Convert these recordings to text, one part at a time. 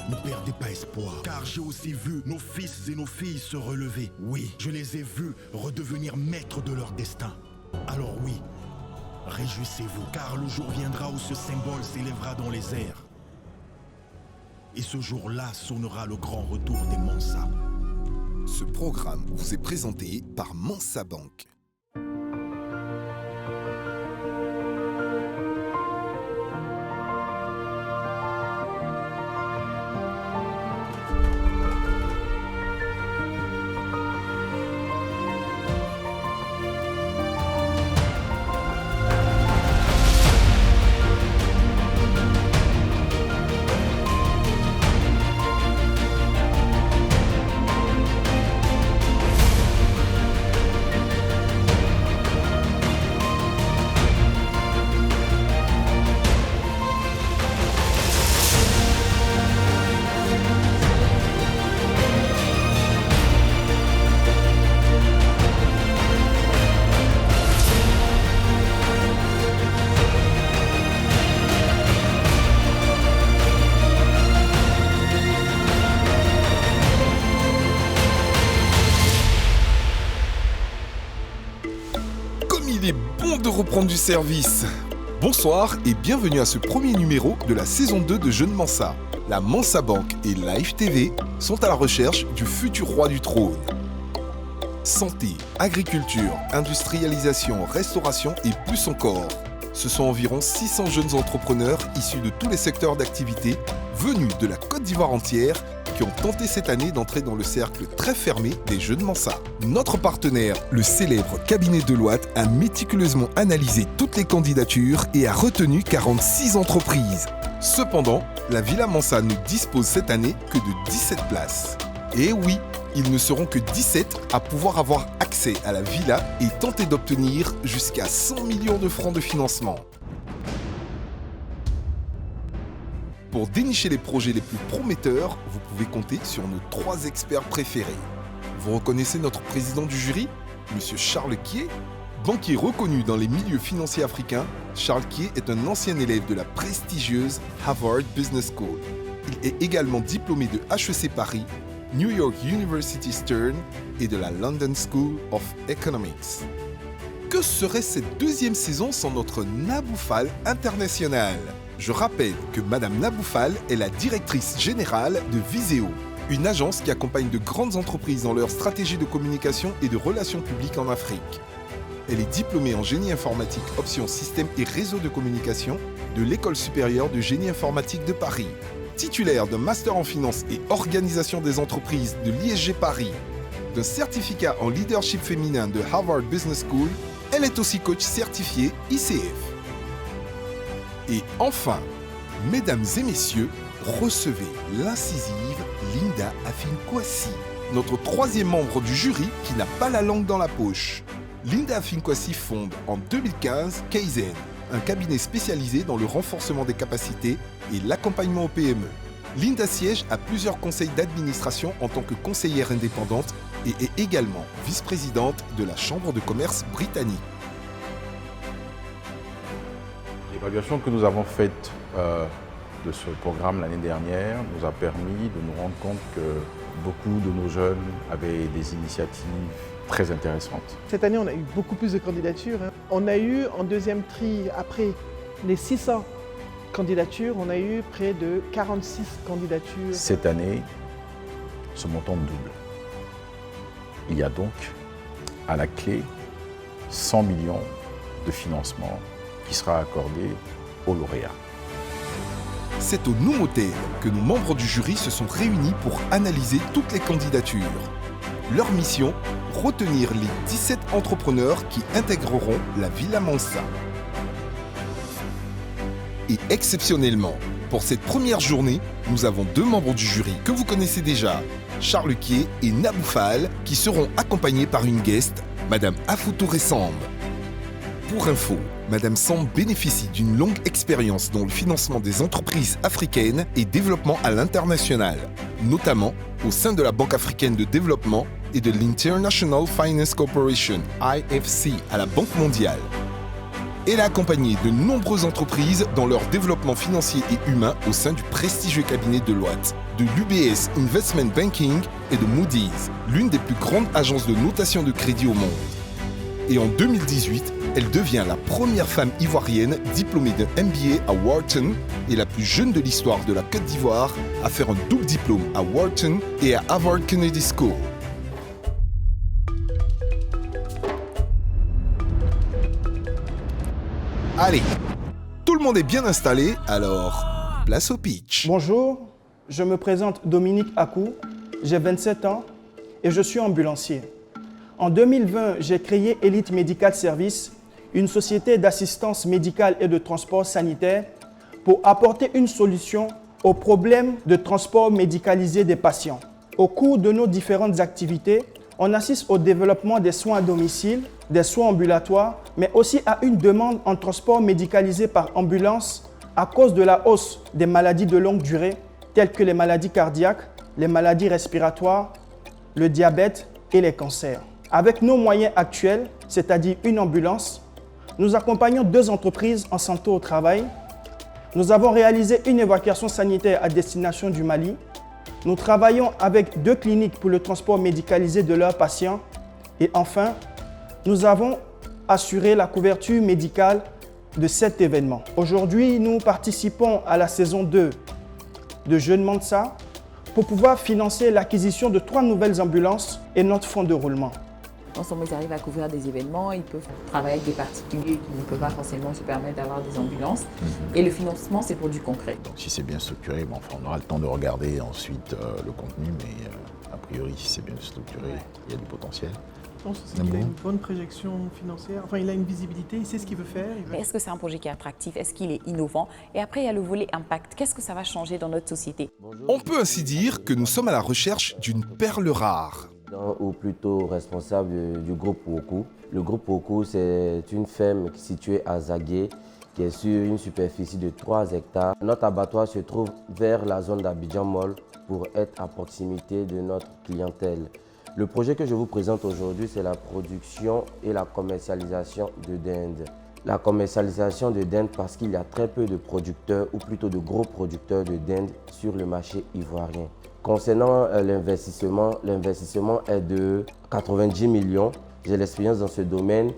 Ne perdez pas espoir, car j'ai aussi vu nos fils et nos filles se relever. Oui, je les ai vus redevenir maîtres de leur destin. Alors oui, réjouissez-vous, car le jour viendra où ce symbole s'élèvera dans les airs. Et ce jour-là sonnera le grand retour des Mensa. Ce programme vous est présenté par Mensa Bank. De reprendre du service. Bonsoir et bienvenue à ce premier numéro de la saison 2 de Jeunes Mensa. La Mensa Bank et Live TV sont à la recherche du futur roi du trône. Santé, agriculture, industrialisation, restauration et plus encore. Ce sont environ 600 jeunes entrepreneurs issus de tous les secteurs d'activité venus de la Côte d'Ivoire entière qui ont tenté cette année d'entrer dans le cercle très fermé des Jeunes Mensa. Notre partenaire, le célèbre cabinet Deloitte, a méticuleusement analysé toutes les candidatures et a retenu 46 entreprises. Cependant, la Villa Mensa ne dispose cette année que de 17 places. Et oui, ils ne seront que 17 à pouvoir avoir accès à la villa et tenter d'obtenir jusqu'à 100 millions de francs de financement. Pour dénicher les projets les plus prometteurs, vous pouvez compter sur nos 3 experts préférés. Vous reconnaissez notre président du jury, M. Charles Quié. Banquier reconnu dans les milieux financiers africains, Charles Quié est un ancien élève de la prestigieuse Harvard Business School. Il est également diplômé de HEC Paris, New York University Stern et de la London School of Economics. Que serait cette deuxième saison sans notre Naboufal international ? Je rappelle que Madame Naboufal est la directrice générale de Viséo, une agence qui accompagne de grandes entreprises dans leur stratégie de communication et de relations publiques en Afrique. Elle est diplômée en génie informatique option système et réseau de communication de l'École supérieure de génie informatique de Paris. Titulaire d'un master en finance et organisation des entreprises de l'ISG Paris, d'un certificat en leadership féminin de Harvard Business School, elle est aussi coach certifié ICF. Et enfin, mesdames et messieurs, recevez l'incisive Linda Afinkwasi, notre 3e membre du jury qui n'a pas la langue dans la poche. Linda Afinkwasi fonde en 2015 Kaizen, un cabinet spécialisé dans le renforcement des capacités et l'accompagnement aux PME. Linda siège à plusieurs conseils d'administration en tant que conseillère indépendante et est également vice-présidente de la Chambre de commerce britannique. L'évaluation que nous avons faite de ce programme l'année dernière nous a permis de nous rendre compte que beaucoup de nos jeunes avaient des initiatives très intéressantes. Cette année, on a eu beaucoup plus de candidatures. On a eu en deuxième tri, après les 600 candidatures, on a eu près de 46 candidatures. Cette année, ce montant double. Il y a donc à la clé 100 millions de financement qui sera accordé aux lauréats. C'est au Noumotel que nos membres du jury se sont réunis pour analyser toutes les candidatures. Leur mission, retenir les 17 entrepreneurs qui intégreront la Villa Mensa. Et exceptionnellement, pour cette première journée, nous avons 2 membres du jury que vous connaissez déjà, Charles Quié et Naboufal, qui seront accompagnés par une guest, Madame Afoutouré Samb. Pour info, Madame Samb bénéficie d'une longue expérience dans le financement des entreprises africaines et développement à l'international, notamment au sein de la Banque africaine de développement et de l'International Finance Corporation, IFC, à la Banque mondiale. Elle a accompagné de nombreuses entreprises dans leur développement financier et humain au sein du prestigieux cabinet Deloitte, de l'UBS Investment Banking et de Moody's, l'une des plus grandes agences de notation de crédit au monde. Et en 2018, elle devient la première femme ivoirienne diplômée de MBA à Wharton et la plus jeune de l'histoire de la Côte d'Ivoire à faire un double diplôme à Wharton et à Harvard Kennedy School. Allez, tout le monde est bien installé, alors place au pitch. Bonjour, je me présente Dominique Akou, j'ai 27 ans et je suis ambulancier. En 2020, j'ai créé Elite Medical Service, une société d'assistance médicale et de transport sanitaire pour apporter une solution aux problèmes de transport médicalisé des patients. Au cours de nos différentes activités, on assiste au développement des soins à domicile, des soins ambulatoires, mais aussi à une demande en transport médicalisé par ambulance à cause de la hausse des maladies de longue durée, telles que les maladies cardiaques, les maladies respiratoires, le diabète et les cancers. Avec nos moyens actuels, c'est-à-dire une ambulance, nous accompagnons 2 entreprises en santé au travail. Nous avons réalisé une évacuation sanitaire à destination du Mali. Nous travaillons avec 2 cliniques pour le transport médicalisé de leurs patients. Et enfin, nous avons assuré la couverture médicale de cet événement. Aujourd'hui, nous participons à la saison 2 de Jeune Mansa pour pouvoir financer l'acquisition de 3 nouvelles ambulances et notre fonds de roulement. Ensemble, ils arrivent à couvrir des événements, ils peuvent travailler avec des particuliers qui ne peuvent pas forcément se permettre d'avoir des ambulances. Et le financement, c'est pour du concret. Donc si c'est bien structuré, on aura le temps de regarder ensuite le contenu, mais a priori, si c'est bien structuré, il y a du potentiel. Je pense qu'il a une bonne projection financière, enfin il a une visibilité, il sait ce qu'il veut faire. Mais est-ce que c'est un projet qui est attractif? Est-ce qu'il est innovant? Et après, il y a le volet impact. Qu'est-ce que ça va changer dans notre société? On peut ainsi dire que nous sommes à la recherche d'une perle rare. Ou plutôt responsable du groupe Woku. Le groupe Woku, c'est une ferme située à Zagué, qui est sur une superficie de 3 hectares. Notre abattoir se trouve vers la zone d'Abidjan Mall pour être à proximité de notre clientèle. Le projet que je vous présente aujourd'hui, c'est la production et la commercialisation de dinde. La commercialisation de dinde parce qu'il y a très peu de producteurs, ou plutôt de gros producteurs de dinde sur le marché ivoirien. Concernant l'investissement est de 90 millions. J'ai l'expérience dans ce domaine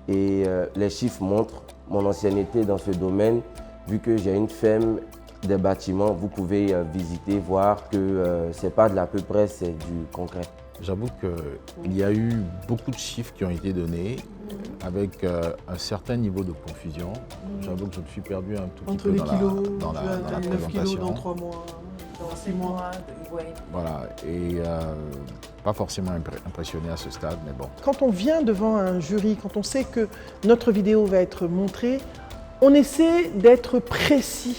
et les chiffres montrent mon ancienneté dans ce domaine. Vu que j'ai une ferme, des bâtiments, vous pouvez visiter, voir que ce n'est pas de l'à peu près, c'est du concret. J'avoue qu'il y a eu beaucoup de chiffres qui ont été donnés avec un certain niveau de confusion. J'avoue que je me suis perdu un tout Entre petit peu les kilos, dans la 9 kilos présentation. dans 3 mois, dans 6 mois. Voilà, et pas forcément impressionné à ce stade, mais bon. Quand on vient devant un jury, quand on sait que notre vidéo va être montrée, on essaie d'être précis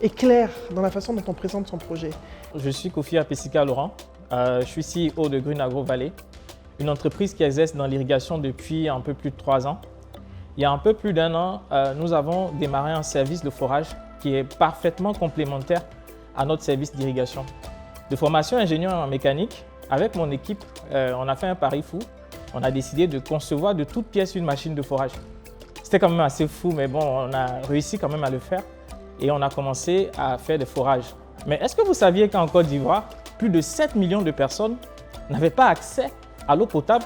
et clair dans la façon dont on présente son projet. Je suis Kofi Apesika Laurent. Je suis CEO de Green Agro Valley, une entreprise qui exerce dans l'irrigation depuis un peu plus de 3 ans. Il y a un peu plus d'1 an, nous avons démarré un service de forage qui est parfaitement complémentaire à notre service d'irrigation. De formation ingénieur en mécanique, avec mon équipe, on a fait un pari fou. On a décidé de concevoir de toutes pièces une machine de forage. C'était quand même assez fou, mais bon, on a réussi quand même à le faire et on a commencé à faire des forages. Mais est-ce que vous saviez qu'en Côte d'Ivoire, plus de 7 millions de personnes n'avaient pas accès à l'eau potable,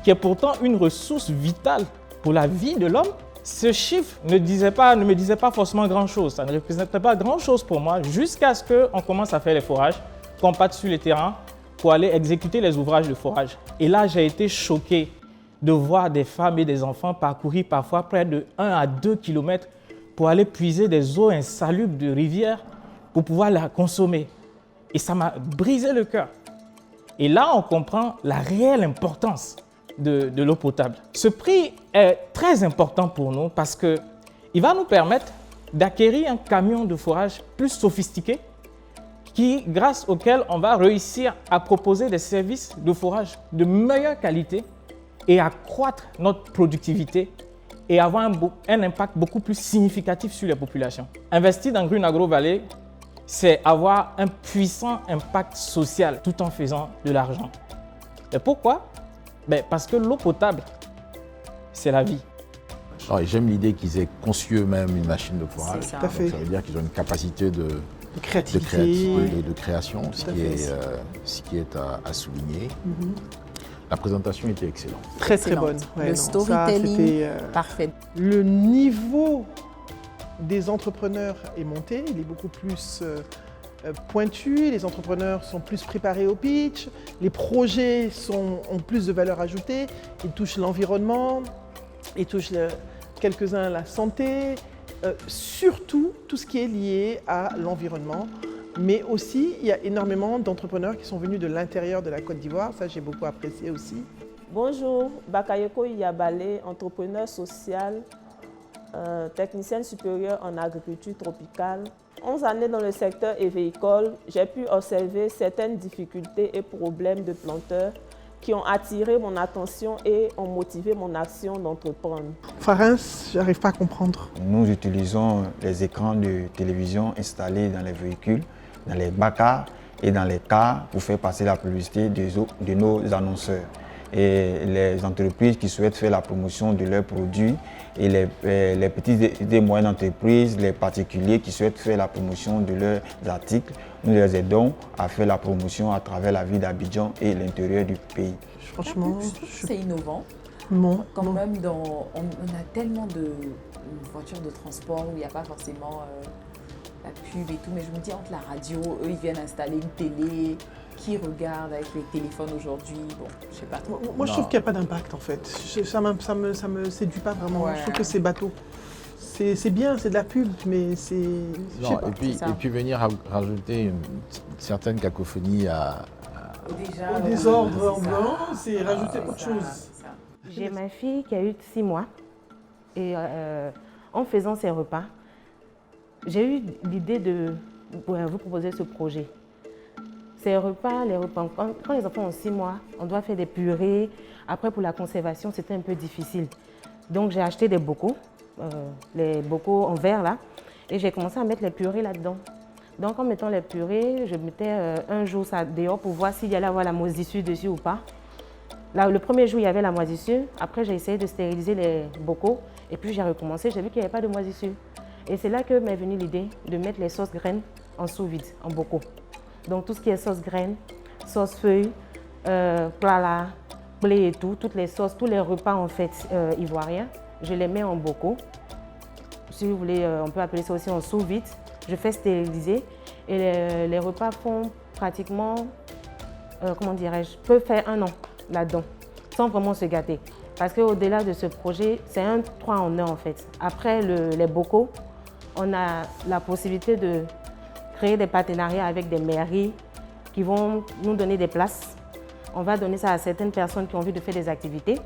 qui est pourtant une ressource vitale pour la vie de l'homme? Ce chiffre ne me disait pas forcément grand-chose. Ça ne représentait pas grand-chose pour moi jusqu'à ce qu'on commence à faire les forages, qu'on parte sur le terrain pour aller exécuter les ouvrages de forage. Et là, j'ai été choqué de voir des femmes et des enfants parcourir parfois près de 1 à 2 km pour aller puiser des eaux insalubres de rivières pour pouvoir la consommer. Et ça m'a brisé le cœur. Et là, on comprend la réelle importance de l'eau potable. Ce prix est très important pour nous parce qu'il va nous permettre d'acquérir un camion de forage plus sophistiqué grâce auquel on va réussir à proposer des services de forage de meilleure qualité et accroître notre productivité et avoir un impact beaucoup plus significatif sur les populations. Investir dans Green Agro Valley, c'est avoir un puissant impact social tout en faisant de l'argent. Et pourquoi? Parce que l'eau potable, c'est la vie. Alors, j'aime l'idée qu'ils aient conçu eux-mêmes une machine de forage. C'est ça. Tout à fait. Donc, ça veut dire qu'ils ont une capacité de créativité. de création, ce Tout à qui est à souligner. La présentation était excellente. Très Excellente. bonne. Ouais, Le non, ça, storytelling, c'était, parfait. le niveau des entrepreneurs est monté, il est beaucoup plus pointu, les entrepreneurs sont plus préparés au pitch, les projets ont plus de valeur ajoutée, ils touchent l'environnement, ils touchent quelques-uns la santé, surtout tout ce qui est lié à l'environnement. Mais aussi, il y a énormément d'entrepreneurs qui sont venus de l'intérieur de la Côte d'Ivoire, ça j'ai beaucoup apprécié aussi. Bonjour, Bakayoko Iyabale, entrepreneur social, technicienne supérieure en agriculture tropicale. 11 années dans le secteur évéicole, j'ai pu observer certaines difficultés et problèmes de planteurs qui ont attiré mon attention et ont motivé mon action d'entreprendre. Fares, j'arrive pas à comprendre. Nous utilisons les écrans de télévision installés dans les véhicules, dans les bacars et dans les cars pour faire passer la publicité de nos annonceurs. Et les entreprises qui souhaitent faire la promotion de leurs produits et les petites et moyennes entreprises, les particuliers qui souhaitent faire la promotion de leurs articles, nous les aidons à faire la promotion à travers la ville d'Abidjan et l'intérieur du pays. Franchement, C'est innovant. non, Quand non. même, on a tellement de voitures de transport où il n'y a pas forcément la pub et tout, mais je me dis entre la radio, eux ils viennent installer une télé, qui regarde avec les téléphones aujourd'hui, bon, je sais pas trop. Moi, je trouve qu'il n'y a pas d'impact en fait. Ça me séduit pas vraiment. Ouais. Je trouve que c'est bateau. C'est bien, c'est de la pub, mais c'est. Je sais Non, pas. et puis venir rajouter une certaine cacophonie à... Au désordre ambiant, c'est rajouter autre chose. J'ai ma fille qui a eu 6 mois et en faisant ses repas, j'ai eu l'idée de vous proposer ce projet. Ces repas, quand les enfants ont 6 mois, on doit faire des purées. Après, pour la conservation, c'était un peu difficile. Donc, j'ai acheté des bocaux, les bocaux en verre là, et j'ai commencé à mettre les purées là-dedans. Donc, en mettant les purées, je mettais un jour ça dehors pour voir s'il y allait avoir la moisissure dessus ou pas. Là, le premier jour, il y avait la moisissure. Après, j'ai essayé de stériliser les bocaux. Et puis, j'ai recommencé. J'ai vu qu'il n'y avait pas de moisissure. Et c'est là que m'est venue l'idée de mettre les sauces graines en sous-vide, en bocaux. Donc, tout ce qui est sauce graines, sauce feuille, plala, blé et tout, toutes les sauces, tous les repas en fait ivoiriens, je les mets en bocaux. Si vous voulez, on peut appeler ça aussi en sous-vide. Je fais stériliser et les repas font pratiquement, comment dirais-je, peuvent faire 1 an là-dedans, sans vraiment se gâter. Parce qu'au-delà de ce projet, c'est un 3 en 1 en fait. Après les bocaux, on a la possibilité de créer des partenariats avec des mairies qui vont nous donner des places. On va donner ça à certaines personnes qui ont envie de faire des activités.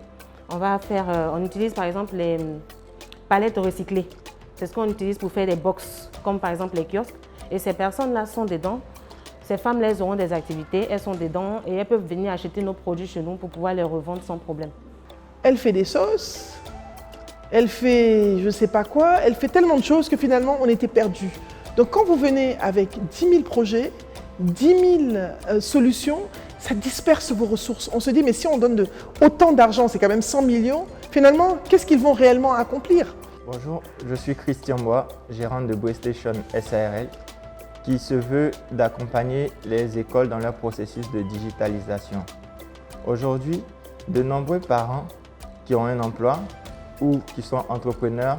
On utilise par exemple les palettes recyclées. C'est ce qu'on utilise pour faire des box, comme par exemple les kiosques. Et ces personnes-là sont dedans. Ces femmes-là, elles auront des activités, elles sont dedans et elles peuvent venir acheter nos produits chez nous pour pouvoir les revendre sans problème. Elle fait des sauces, elle fait je sais pas quoi, elle fait tellement de choses que finalement on était perdus. Donc quand vous venez avec 10 000 projets, 10 000 solutions, ça disperse vos ressources. On se dit mais si on donne autant d'argent, c'est quand même 100 millions, finalement qu'est-ce qu'ils vont réellement accomplir? Bonjour, je suis Christian Bois, gérant de Boystation SARL, qui se veut d'accompagner les écoles dans leur processus de digitalisation. Aujourd'hui, de nombreux parents qui ont un emploi ou qui sont entrepreneurs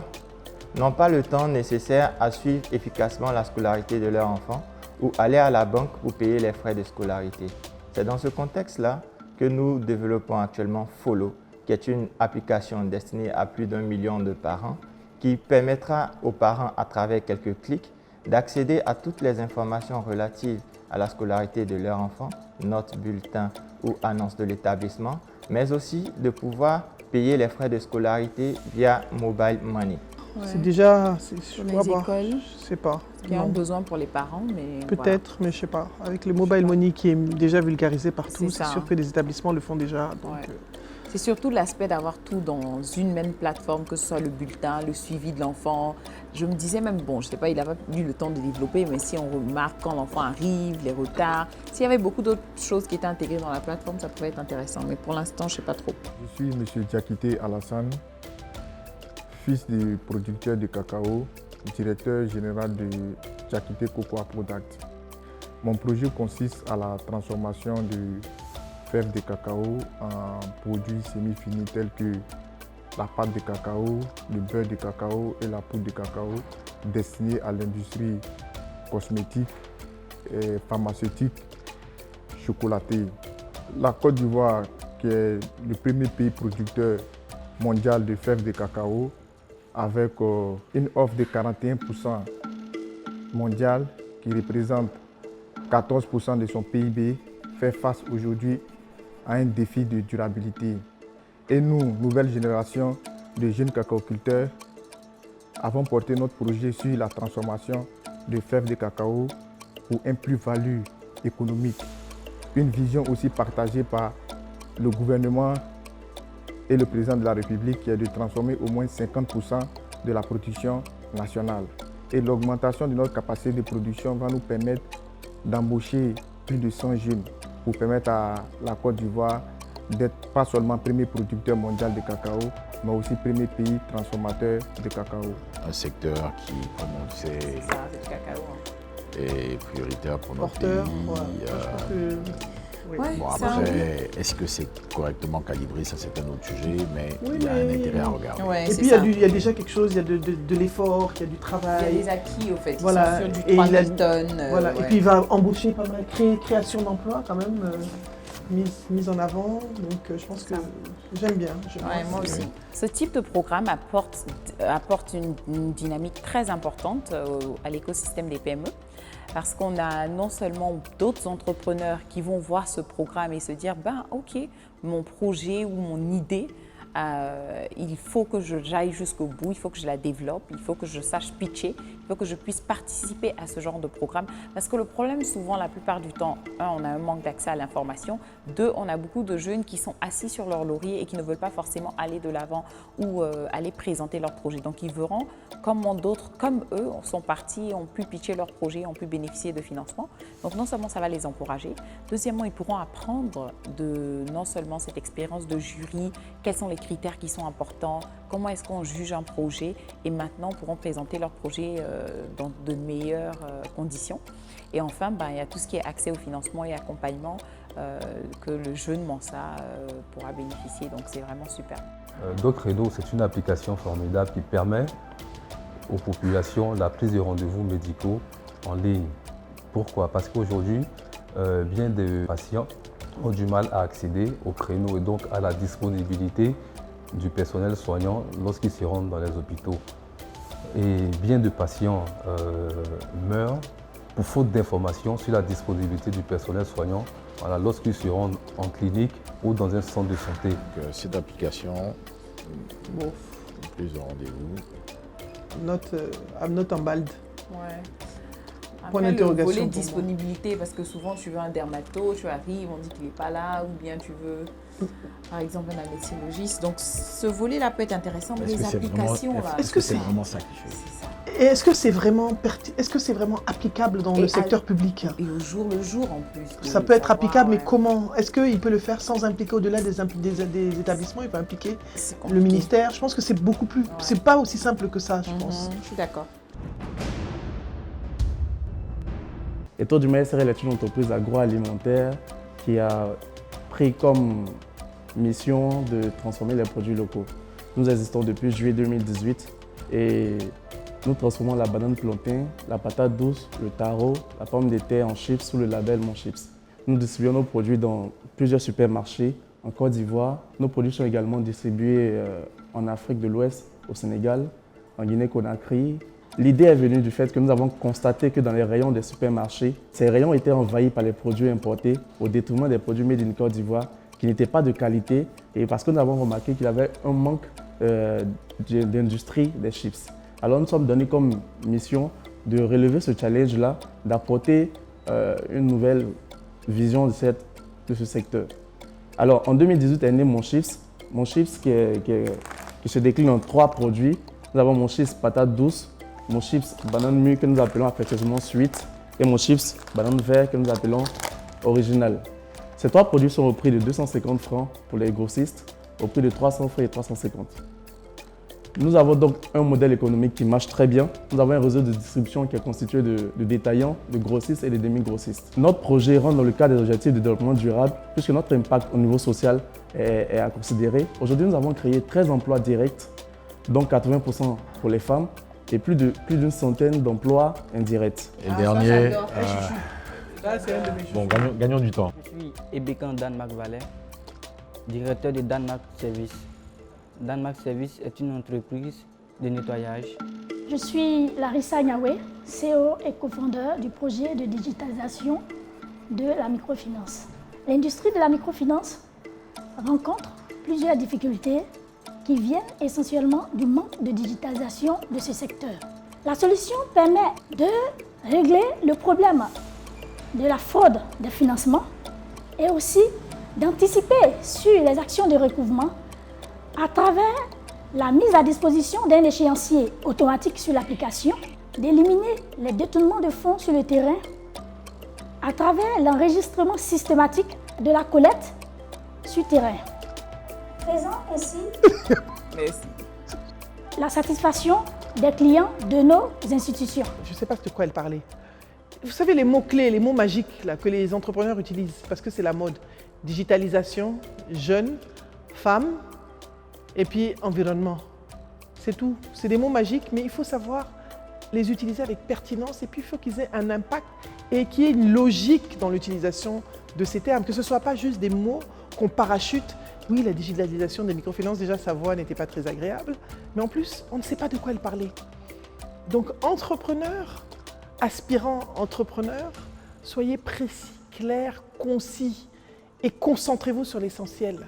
n'ont pas le temps nécessaire à suivre efficacement la scolarité de leur enfant ou aller à la banque pour payer les frais de scolarité. C'est dans ce contexte-là que nous développons actuellement Follow, qui est une application destinée à plus d'1 million de parents qui permettra aux parents, à travers quelques clics, d'accéder à toutes les informations relatives à la scolarité de leur enfant, notes, bulletins ou annonces de l'établissement, mais aussi de pouvoir payer les frais de scolarité via Mobile Money. Ouais. C'est déjà, Pour les écoles, je sais pas. il y a un besoin pour les parents, mais Peut-être, mais je sais pas. Avec le mobile money qui est déjà vulgarisé partout, c'est ça. sûr que les établissements le font déjà. Donc, Ouais. C'est surtout l'aspect d'avoir tout dans une même plateforme, que ce soit le bulletin, le suivi de l'enfant. Je me disais même, bon, je sais pas, il n'a pas eu le temps de développer, mais si on remarque quand l'enfant arrive, les retards, s'il y avait beaucoup d'autres choses qui étaient intégrées dans la plateforme, ça pourrait être intéressant. Mais pour l'instant, je sais pas trop. Je suis M. Diakité Alassane, fils du producteur de cacao, directeur général de Jakite Cocoa Product. Mon projet consiste à la transformation de fèves de cacao en produits semi-finis tels que la pâte de cacao, le beurre de cacao et la poudre de cacao destinés à l'industrie cosmétique et pharmaceutique chocolatée. La Côte d'Ivoire, qui est le premier pays producteur mondial de fèves de cacao, avec une offre de 41% mondiale qui représente 14% de son PIB, fait face aujourd'hui à un défi de durabilité. Et nous, nouvelle génération de jeunes cacaoculteurs, avons porté notre projet sur la transformation de fèves de cacao pour un plus-value économique. Une vision aussi partagée par le gouvernement et le président de la République qui est de transformer au moins 50% de la production nationale. Et l'augmentation de notre capacité de production va nous permettre d'embaucher plus de 100 jeunes pour permettre à la Côte d'Ivoire d'être pas seulement premier producteur mondial de cacao, mais aussi premier pays transformateur de cacao. Un secteur qui, comme on le sait, est prioritaire pour notre pays. Bon, après, est-ce que c'est correctement calibré? Ça, c'est un autre sujet, mais il y a un intérêt à regarder. Ouais, et puis, il y a déjà quelque chose, il y a de l'effort, il y a du travail. Il y a des acquis, au fait. Voilà. Ils sont sur du 3000 tonnes. Voilà. Et puis, il va embaucher pas mal, création d'emplois quand même, mise en avant. Donc, je pense que j'aime bien. Moi aussi. Ce type de programme apporte une dynamique très importante à l'écosystème des PME. Parce qu'on a non seulement d'autres entrepreneurs qui vont voir ce programme et se dire « ok, mon projet ou mon idée, il faut que j'aille jusqu'au bout, il faut que je la développe, il faut que je sache pitcher, il faut que je puisse participer à ce genre de programme. » Parce que le problème souvent, la plupart du temps, on a un manque d'accès à l'information. 2, on a beaucoup de jeunes qui sont assis sur leur laurier et qui ne veulent pas forcément aller de l'avant ou aller présenter leur projet. Donc ils verront comment d'autres, comme eux, sont partis, ont pu pitcher leur projet, ont pu bénéficier de financement. Donc non seulement ça va les encourager, deuxièmement, ils pourront apprendre de non seulement cette expérience de jury, quels sont les critères qui sont importants, comment est-ce qu'on juge un projet, et maintenant pourront présenter leur projet dans de meilleures conditions. Et enfin, il y a tout ce qui est accès au financement et accompagnement que le jeune Mensa pourra bénéficier. Donc c'est vraiment super. DocRedo, c'est une application formidable qui permet aux populations la prise de rendez-vous médicaux en ligne. Pourquoi? Parce qu'aujourd'hui, bien des patients ont du mal à accéder au créneau et donc à la disponibilité du personnel soignant lorsqu'ils se rendent dans les hôpitaux. Et bien de patients meurent pour faute d'informations sur la disponibilité du personnel soignant lorsqu'ils se rendent en clinique ou dans un centre de santé. Donc, cette application, prise de rendez-vous. I'm not embalmed. Ouais. Point Après, d'interrogation. Le volet disponibilité, parce que souvent tu veux un dermato, tu arrives, on dit qu'il n'est pas là, ou bien tu veux, par exemple, un anesthésiste. Donc ce volet-là peut être intéressant, mais les applications là. Est-ce que c'est vraiment ça qui fait? Et est-ce que c'est vraiment applicable dans le secteur public? Et au jour le jour en plus. Ça peut être applicable, mais comment? Est-ce qu'il peut le faire sans impliquer au-delà des établissements? Il peut impliquer le ministère? Je pense que c'est beaucoup plus. C'est pas aussi simple que ça, je pense. Je suis d'accord. Eto Duma SRL est une entreprise agroalimentaire qui a pris comme mission de transformer les produits locaux. Nous existons depuis juillet 2018 et nous transformons la banane plantain, la patate douce, le taro, la pomme de terre en chips sous le label Mon Chips. Nous distribuons nos produits dans plusieurs supermarchés en Côte d'Ivoire. Nos produits sont également distribués en Afrique de l'Ouest, au Sénégal, en Guinée-Conakry. L'idée est venue du fait que nous avons constaté que dans les rayons des supermarchés, ces rayons étaient envahis par les produits importés au détriment des produits made in Côte d'Ivoire qui n'étaient pas de qualité et parce que nous avons remarqué qu'il y avait un manque d'industrie des chips. Alors nous sommes donnés comme mission de relever ce challenge-là, d'apporter une nouvelle vision de ce secteur. Alors en 2018 est né Mon Chips qui se décline en 3 produits. Nous avons Mon Chips patate douce, Mon Chips banane mûre que nous appelons affectueusement Sweet et Mon Chips banane vert que nous appelons Original. Ces 3 produits sont au prix de 250 francs pour les grossistes, au prix de 300 francs et 350. Nous avons donc un modèle économique qui marche très bien. Nous avons un réseau de distribution qui est constitué de détaillants, de grossistes et de demi-grossistes. Notre projet rentre dans le cadre des objectifs de développement durable puisque notre impact au niveau social est à considérer. Aujourd'hui, nous avons créé 13 emplois directs, dont 80% pour les femmes et plus d'une centaine d'emplois indirects. Et le dernier, bon, gagnons du temps. Je suis Ebekan Danmark Valais, directeur de Danmark Service. Danmark Service est une entreprise de nettoyage. Je suis Larissa Niawe, CEO et cofondeur du projet de digitalisation de la microfinance. L'industrie de la microfinance rencontre plusieurs difficultés qui viennent essentiellement du manque de digitalisation de ce secteur. La solution permet de régler le problème de la fraude des financements et aussi d'anticiper sur les actions de recouvrement à travers la mise à disposition d'un échéancier automatique sur l'application, d'éliminer les détournements de fonds sur le terrain à travers l'enregistrement systématique de la collecte sur terrain. Faisant ainsi la satisfaction des clients de nos institutions. Je ne sais pas de quoi elle parlait. Vous savez les mots-clés, les mots magiques là, que les entrepreneurs utilisent parce que c'est la mode. Digitalisation, jeunes, femmes et puis environnement. C'est tout. C'est des mots magiques mais il faut savoir les utiliser avec pertinence et puis il faut qu'ils aient un impact et qu'il y ait une logique dans l'utilisation de ces termes, que ce ne soit pas juste des mots qu'on parachute. Oui, la digitalisation des microfinances, déjà sa voix n'était pas très agréable, mais en plus, on ne sait pas de quoi elle parlait. Donc, entrepreneurs, aspirants entrepreneurs, soyez précis, clairs, concis et concentrez-vous sur l'essentiel.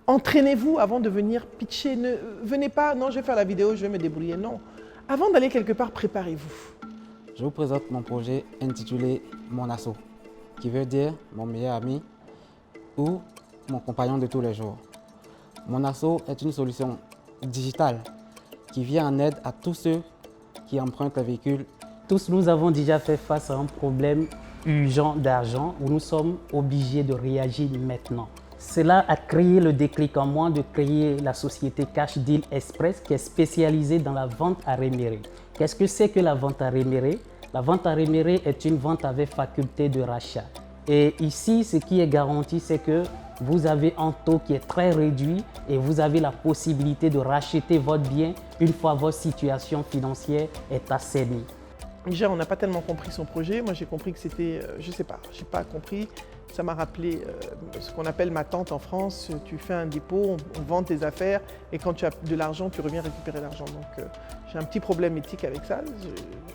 Entraînez-vous avant de venir pitcher. Ne venez pas, non, je vais faire la vidéo, je vais me débrouiller. Non. Avant d'aller quelque part, préparez-vous. Je vous présente mon projet intitulé Mon Asso, qui veut dire mon meilleur ami ou mon compagnon de tous les jours. Mon Asso est une solution digitale qui vient en aide à tous ceux qui empruntent un véhicule. Tous nous avons déjà fait face à un problème urgent d'argent où nous sommes obligés de réagir maintenant. Cela a créé le déclic en moi de créer la société Cash Deal Express qui est spécialisée dans la vente à rémunérer. Qu'est-ce que c'est que la vente à rémunérer? La vente à rémunérer est une vente avec faculté de rachat. Et ici, ce qui est garanti, c'est que vous avez un taux qui est très réduit et vous avez la possibilité de racheter votre bien une fois votre situation financière est assainie. Déjà, on n'a pas tellement compris son projet. Moi, j'ai compris que c'était, je ne sais pas, je n'ai pas compris. Ça m'a rappelé ce qu'on appelle ma tante en France. Tu fais un dépôt, on vend tes affaires et quand tu as de l'argent, tu reviens récupérer l'argent. Donc, j'ai un petit problème éthique avec ça,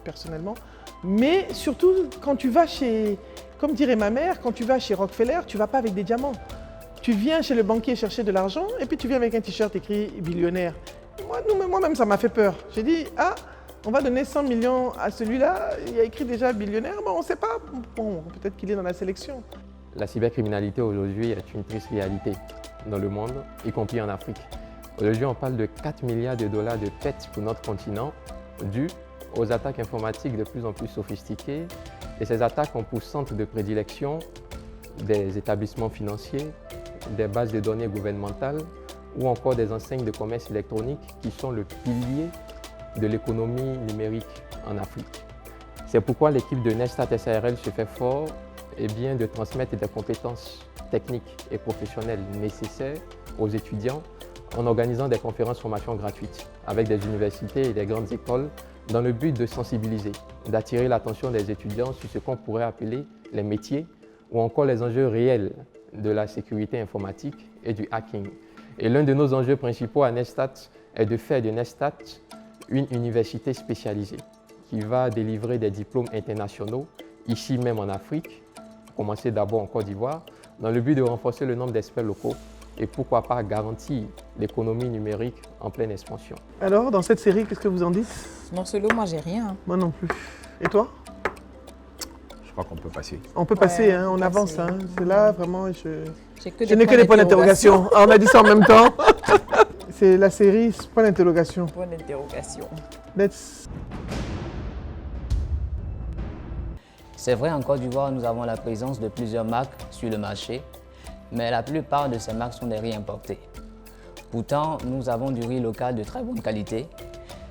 personnellement. Mais surtout, quand tu vas chez, comme dirait ma mère, quand tu vas chez Rockefeller, tu ne vas pas avec des diamants. Tu viens chez le banquier chercher de l'argent et puis tu viens avec un t-shirt écrit « billionnaire ». Moi-même, ça m'a fait peur. J'ai dit « Ah, on va donner 100 millions à celui-là, il y a écrit déjà billionnaire, bon, on ne sait pas, bon, peut-être qu'il est dans la sélection ». La cybercriminalité aujourd'hui est une triste réalité dans le monde, y compris en Afrique. Aujourd'hui, on parle de 4 milliards de dollars de pertes pour notre continent dues aux attaques informatiques de plus en plus sophistiquées. Et ces attaques ont pour centre de prédilection des établissements financiers, des bases de données gouvernementales ou encore des enseignes de commerce électronique qui sont le pilier de l'économie numérique en Afrique. C'est pourquoi l'équipe de Nestat SARL se fait fort de transmettre des compétences techniques et professionnelles nécessaires aux étudiants en organisant des conférences formation gratuites avec des universités et des grandes écoles dans le but de sensibiliser, d'attirer l'attention des étudiants sur ce qu'on pourrait appeler les métiers ou encore les enjeux réels de la sécurité informatique et du hacking. Et l'un de nos enjeux principaux à Nestat est de faire de Nestat une université spécialisée qui va délivrer des diplômes internationaux ici même en Afrique, commencer d'abord en Côte d'Ivoire, dans le but de renforcer le nombre d'experts locaux et pourquoi pas garantir l'économie numérique en pleine expansion. Alors, dans cette série, qu'est-ce que vous en dites? Non, solo, moi j'ai rien. Moi non plus. Et toi? Je crois qu'on peut passer. On peut passer, hein, on avance. Hein. C'est là, vraiment, je n'ai que des points d'interrogation. On a dit ça en même temps. C'est la série point d'interrogation. Point d'interrogation. C'est vrai, en Côte d'Ivoire, nous avons la présence de plusieurs marques sur le marché, mais la plupart de ces marques sont des riz importés. Pourtant, nous avons du riz local de très bonne qualité.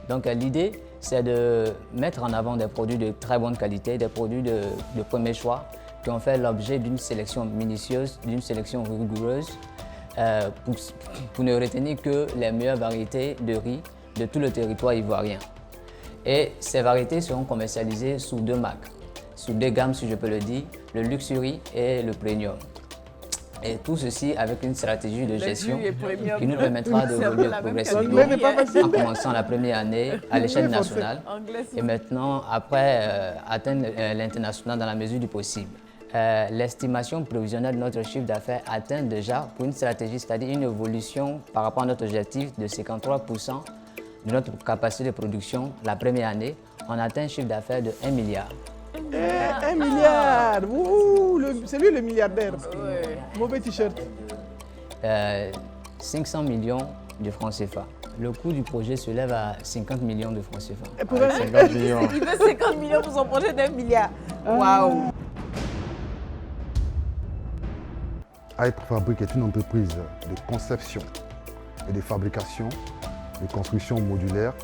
Donc l'idée, c'est de mettre en avant des produits de très bonne qualité, des produits de premier choix, qui ont fait l'objet d'une sélection minutieuse, d'une sélection rigoureuse, pour ne retenir que les meilleures variétés de riz de tout le territoire ivoirien. Et ces variétés seront commercialisées sous 2 marques, sous 2 gammes si je peux le dire, le Luxury et le Premium. Et tout ceci avec une stratégie de gestion qui nous permettra d'évoluer progressivement en commençant la première année à l'échelle nationale et maintenant après atteindre l'international dans la mesure du possible. L'estimation prévisionnelle de notre chiffre d'affaires atteint déjà pour une stratégie, c'est-à-dire une évolution par rapport à notre objectif de 53% de notre capacité de production la première année. On atteint un chiffre d'affaires de 1 milliard. 1 milliard, c'est lui le milliardaire. Mauvais t-shirt. 500 millions de francs CFA. Le coût du projet se lève à 50 millions de francs CFA. 50 millions. Il veut 50 millions pour son projet d'1 milliard. Waouh. iPréfabrique est une entreprise de conception et de fabrication, de construction modulaire,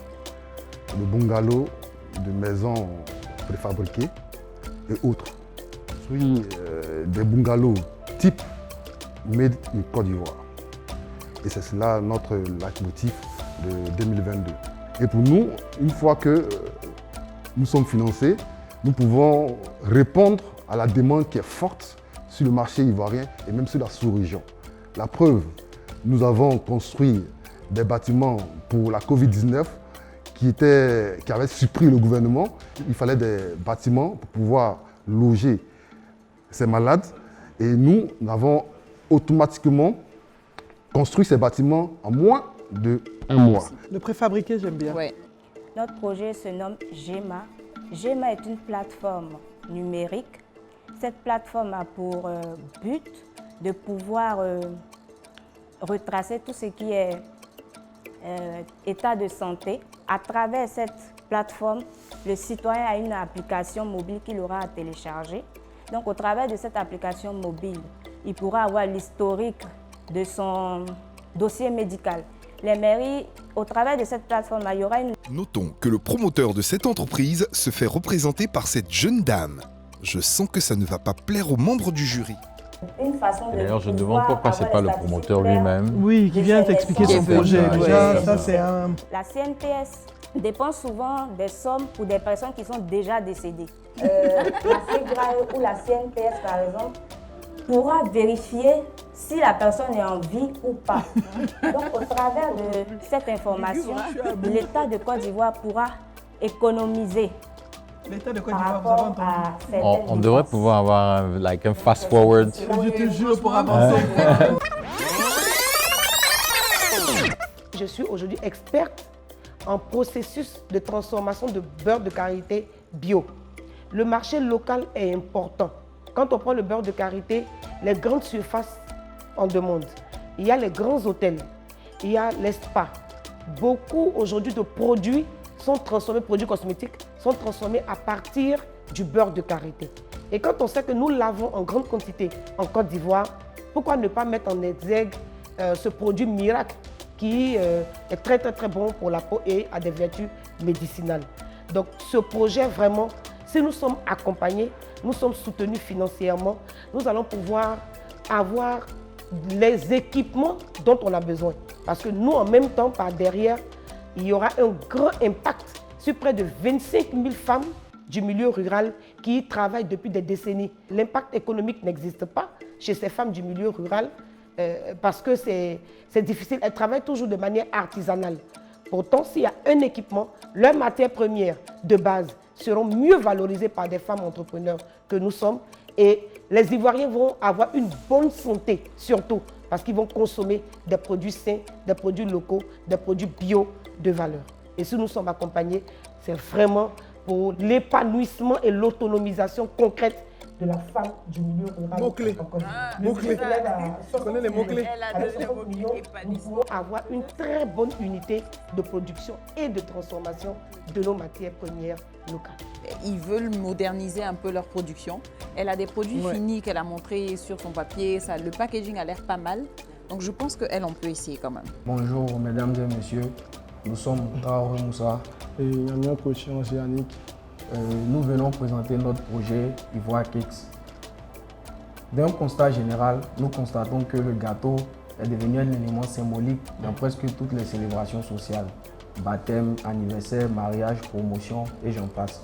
de bungalows, de maisons préfabriquées et autres. Des bungalows type Made in Côte d'Ivoire. Et c'est cela notre leitmotiv de 2022. Et pour nous, une fois que nous sommes financés, nous pouvons répondre à la demande qui est forte sur le marché ivoirien et même sur la sous-région. La preuve, nous avons construit des bâtiments pour la Covid-19 qui avaient surpris le gouvernement. Il fallait des bâtiments pour pouvoir loger ces malades. Et nous avons automatiquement construit ces bâtiments en moins d'1 mois. Le préfabriqué, j'aime bien. Ouais. Notre projet se nomme GEMA. GEMA est une plateforme numérique. Cette plateforme a pour but de pouvoir retracer tout ce qui est état de santé. À travers cette plateforme, le citoyen a une application mobile qu'il aura à télécharger. Donc, au travers de cette application mobile, il pourra avoir l'historique de son dossier médical. Les mairies, au travers de cette plateforme, il y aura une... Notons que le promoteur de cette entreprise se fait représenter par cette jeune dame. Je sens que ça ne va pas plaire aux membres du jury. D'ailleurs, je me demande pourquoi ce n'est pas le promoteur lui-même. Oui, qui vient t'expliquer son projet. Ça, c'est un... La CNPS dépend souvent des sommes pour des personnes qui sont déjà décédées. La CEGRAE ou la CNPS, par exemple, pourra vérifier si la personne est en vie ou pas. Donc, au travers de cette information, l'État de Côte d'Ivoire pourra économiser. L'État de Côte d'Ivoire, vous avez entendu. On devrait pouvoir avoir un fast-forward. Je te jure pour avancer. Je suis aujourd'hui experte en processus de transformation de beurre de karité bio. Le marché local est important. Quand on prend le beurre de karité, les grandes surfaces en demandent. Il y a les grands hôtels, il y a les spas. Beaucoup aujourd'hui de produits sont transformés, produits cosmétiques, sont transformés à partir du beurre de karité. Et quand on sait que nous l'avons en grande quantité en Côte d'Ivoire, pourquoi ne pas mettre en exergue ce produit miracle qui est très très bon pour la peau et a des vertus médicinales. Donc ce projet vraiment, si nous sommes accompagnés, nous sommes soutenus financièrement, nous allons pouvoir avoir les équipements dont on a besoin. Parce que nous, en même temps, par derrière, il y aura un grand impact sur près de 25 000 femmes du milieu rural qui y travaillent depuis des décennies. L'impact économique n'existe pas chez ces femmes du milieu rural parce que c'est difficile. Elles travaillent toujours de manière artisanale. Pourtant, s'il y a un équipement, leurs matières premières de base seront mieux valorisées par des femmes entrepreneurs que nous sommes. Et les Ivoiriens vont avoir une bonne santé, surtout parce qu'ils vont consommer des produits sains, des produits locaux, des produits bio de valeur. Et si nous sommes accompagnés, c'est vraiment pour l'épanouissement et l'autonomisation concrète de la femme du milieu rural. Mots-clés. Mots-clés. Tu connais les mots-clés. Nous pouvons avoir une très bonne unité de production et de transformation de nos matières premières locales. Ils veulent moderniser un peu leur production. Elle a des produits finis qu'elle a montrés sur son papier. Le packaging a l'air pas mal. Donc je pense qu'elle, on peut essayer quand même. Bonjour mesdames et messieurs, nous sommes Traoré Moussa et Yannick Coaching Océanique. Nous venons présenter notre projet Ivoire Cakes. D'un constat général, nous constatons que le gâteau est devenu un élément symbolique dans presque toutes les célébrations sociales. Baptême, anniversaire, mariage, promotion et j'en passe.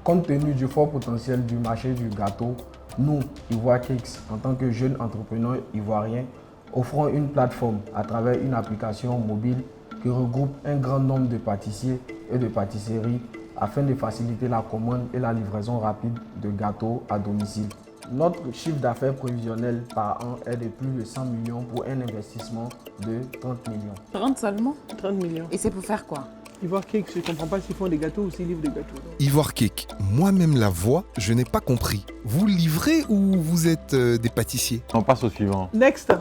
Compte tenu du fort potentiel du marché du gâteau, nous, Ivoire Cakes, en tant que jeunes entrepreneurs ivoiriens, offrons une plateforme à travers une application mobile qui regroupe un grand nombre de pâtissiers et de pâtisseries afin de faciliter la commande et la livraison rapide de gâteaux à domicile. Notre chiffre d'affaires prévisionnel par an est de plus de 100 millions pour un investissement de 30 millions. 30 seulement? 30 millions. Et c'est pour faire quoi? Ivoire Cake, je ne comprends pas s'ils font des gâteaux ou s'ils livrent des gâteaux. Ivoire Cake, moi-même la voix, je n'ai pas compris. Vous livrez ou vous êtes des pâtissiers? On passe au suivant. Next.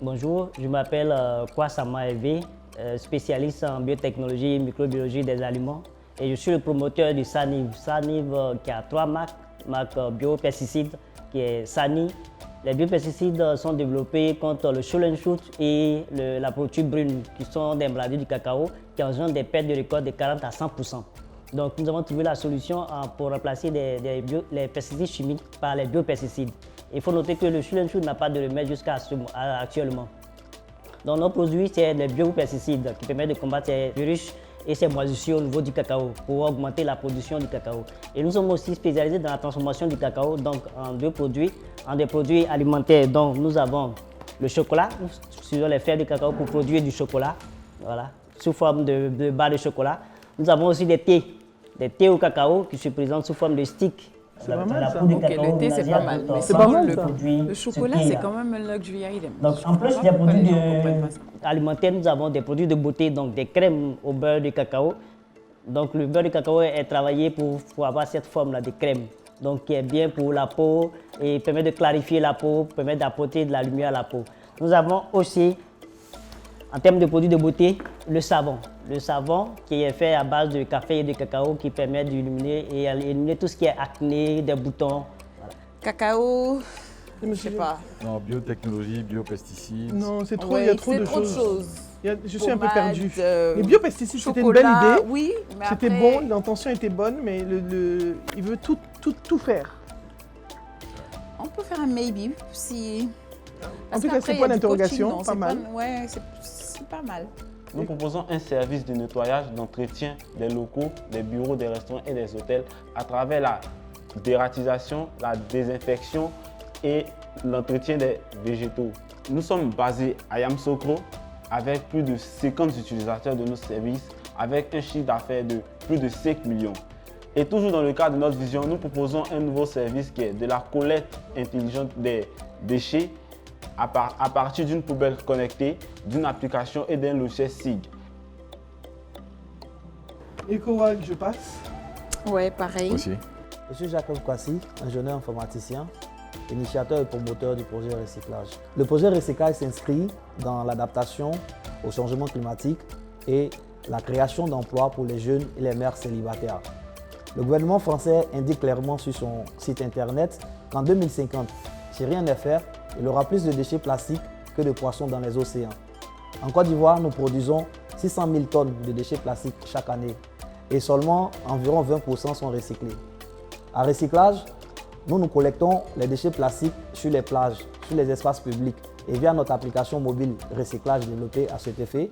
Bonjour, je m'appelle Kwasama Eve, spécialiste en biotechnologie et microbiologie des aliments. Et je suis le promoteur du Saniv. Saniv qui a 3 marques. Marque biopesticides qui est Sani. Les biopesticides sont développés contre le shoot and shoot et la protéine brune qui sont des maladies du cacao qui engendrent des pertes de récolte de 40 à 100%. Donc nous avons trouvé la solution pour remplacer les pesticides chimiques par les biopesticides. Il faut noter que le shoot and shoot n'a pas de remède jusqu'à actuellement. Donc nos produits, c'est les biopesticides qui permettent de combattre ces virus et ces moisissures au niveau du cacao pour augmenter la production du cacao. Et nous sommes aussi spécialisés dans la transformation du cacao, donc en des produits alimentaires. Donc nous avons le chocolat, nous utilisons les fèves de cacao pour produire du chocolat, voilà, sous forme de barres de chocolat. Nous avons aussi des thés au cacao qui se présentent sous forme de sticks. C'est pas mal ça. Ok, le thé c'est pas mal, mais c'est pas mal le chocolat c'est quand même un luxury item. Donc en plus des produits alimentaires, nous avons des produits de beauté, donc des crèmes au beurre de cacao. Donc le beurre de cacao est travaillé pour avoir cette forme-là de crème, donc qui est bien pour la peau et permet de clarifier la peau, permet d'apporter de la lumière à la peau. Nous avons aussi, en termes de produits de beauté, le savon. Le savon qui est fait à base de café et de cacao qui permet d'illuminer et éliminer tout ce qui est acné, des boutons. Voilà. Cacao, je sais pas. Non, biotechnologie, biopesticides. Non, c'est trop, il y a trop de choses. Je suis un peu perdu. Les biopesticides, c'était une belle idée. Oui, mais c'était bon, l'intention était bonne, mais il veut tout faire. On peut faire un maybe si... En tout cas, c'est point d'interrogation, pas mal. Ouais, c'est pas mal. Nous proposons un service de nettoyage, d'entretien des locaux, des bureaux, des restaurants et des hôtels à travers la dératisation, la désinfection et l'entretien des végétaux. Nous sommes basés à Yamoussoukro avec plus de 50 utilisateurs de nos services avec un chiffre d'affaires de plus de 5 millions. Et toujours dans le cadre de notre vision, nous proposons un nouveau service qui est de la collecte intelligente des déchets à partir d'une poubelle connectée, d'une application et d'un logiciel SIG. EcoWag, je passe. Ouais, pareil. Aussi. Je suis Jacob Kwasi, ingénieur informaticien, initiateur et promoteur du projet Recyclage. Le projet Recyclage s'inscrit dans l'adaptation au changement climatique et la création d'emplois pour les jeunes et les mères célibataires. Le gouvernement français indique clairement sur son site internet qu'en 2050, si rien n'est fait, il y aura plus de déchets plastiques que de poissons dans les océans. En Côte d'Ivoire, nous produisons 600 000 tonnes de déchets plastiques chaque année et seulement environ 20% sont recyclés. À Recyclage, nous collectons les déchets plastiques sur les plages, sur les espaces publics et via notre application mobile Recyclage développée à cet effet.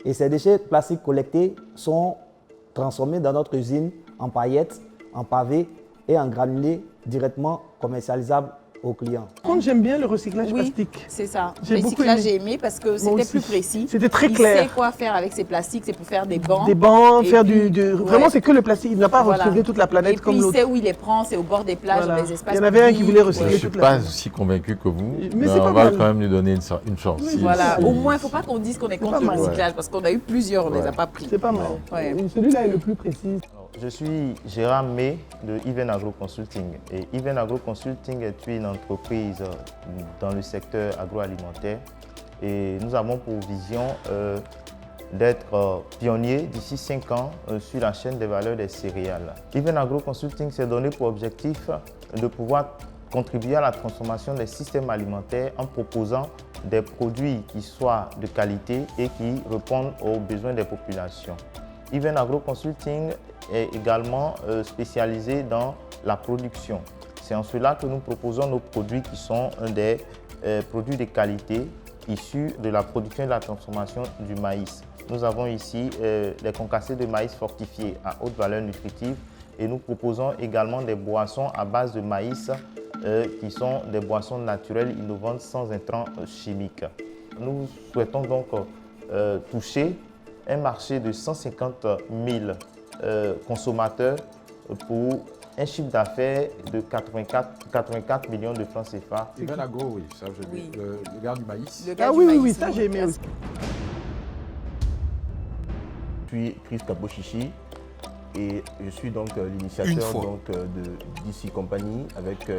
Et ces déchets plastiques collectés sont transformés dans notre usine en paillettes, en pavés et en granulés directement commercialisables aux clients. J'aime bien le recyclage plastique. C'est ça. J'ai Recyclage, j'ai aimé parce que c'était plus précis. C'était très clair. Il sait quoi faire avec ces plastiques, c'est pour faire des bancs. Des bancs, faire Vraiment, c'est que le plastique. Il n'a pas retrouvé toute la planète comme l'autre. Il sait où il les prend, c'est au bord des plages, dans les espaces. Il y en avait un qui voulait recycler toute la planète. Je ne suis pas aussi convaincu que vous, mais on va quand même lui donner une chance. Oui, voilà, au moins, il ne faut pas qu'on dise qu'on est contre le recyclage parce qu'on a eu plusieurs, on ne les a pas pris. C'est pas mal. Celui-là est le plus précis. Je suis Gérard May de Even Agro Consulting. Et Even Agro Consulting est une entreprise dans le secteur agroalimentaire. Et nous avons pour vision d'être pionniers d'ici 5 ans sur la chaîne des valeurs des céréales. Even Agro Consulting s'est donné pour objectif de pouvoir contribuer à la transformation des systèmes alimentaires en proposant des produits qui soient de qualité et qui répondent aux besoins des populations. Even Agro Consulting est également spécialisé dans la production. C'est en cela que nous proposons nos produits qui sont des produits de qualité issus de la production et de la transformation du maïs. Nous avons ici les concassés de maïs fortifiés à haute valeur nutritive et nous proposons également des boissons à base de maïs qui sont des boissons naturelles innovantes sans intrants chimiques. Nous souhaitons donc toucher un marché de 150 000 consommateurs pour un chiffre d'affaires de 84 millions de francs CFA. Even Agro, oui, ça je dis. Le gars du maïs. Oui, ça j'ai aimé aussi. Je suis Chris Kapochichi et je suis donc l'initiateur de DC Company avec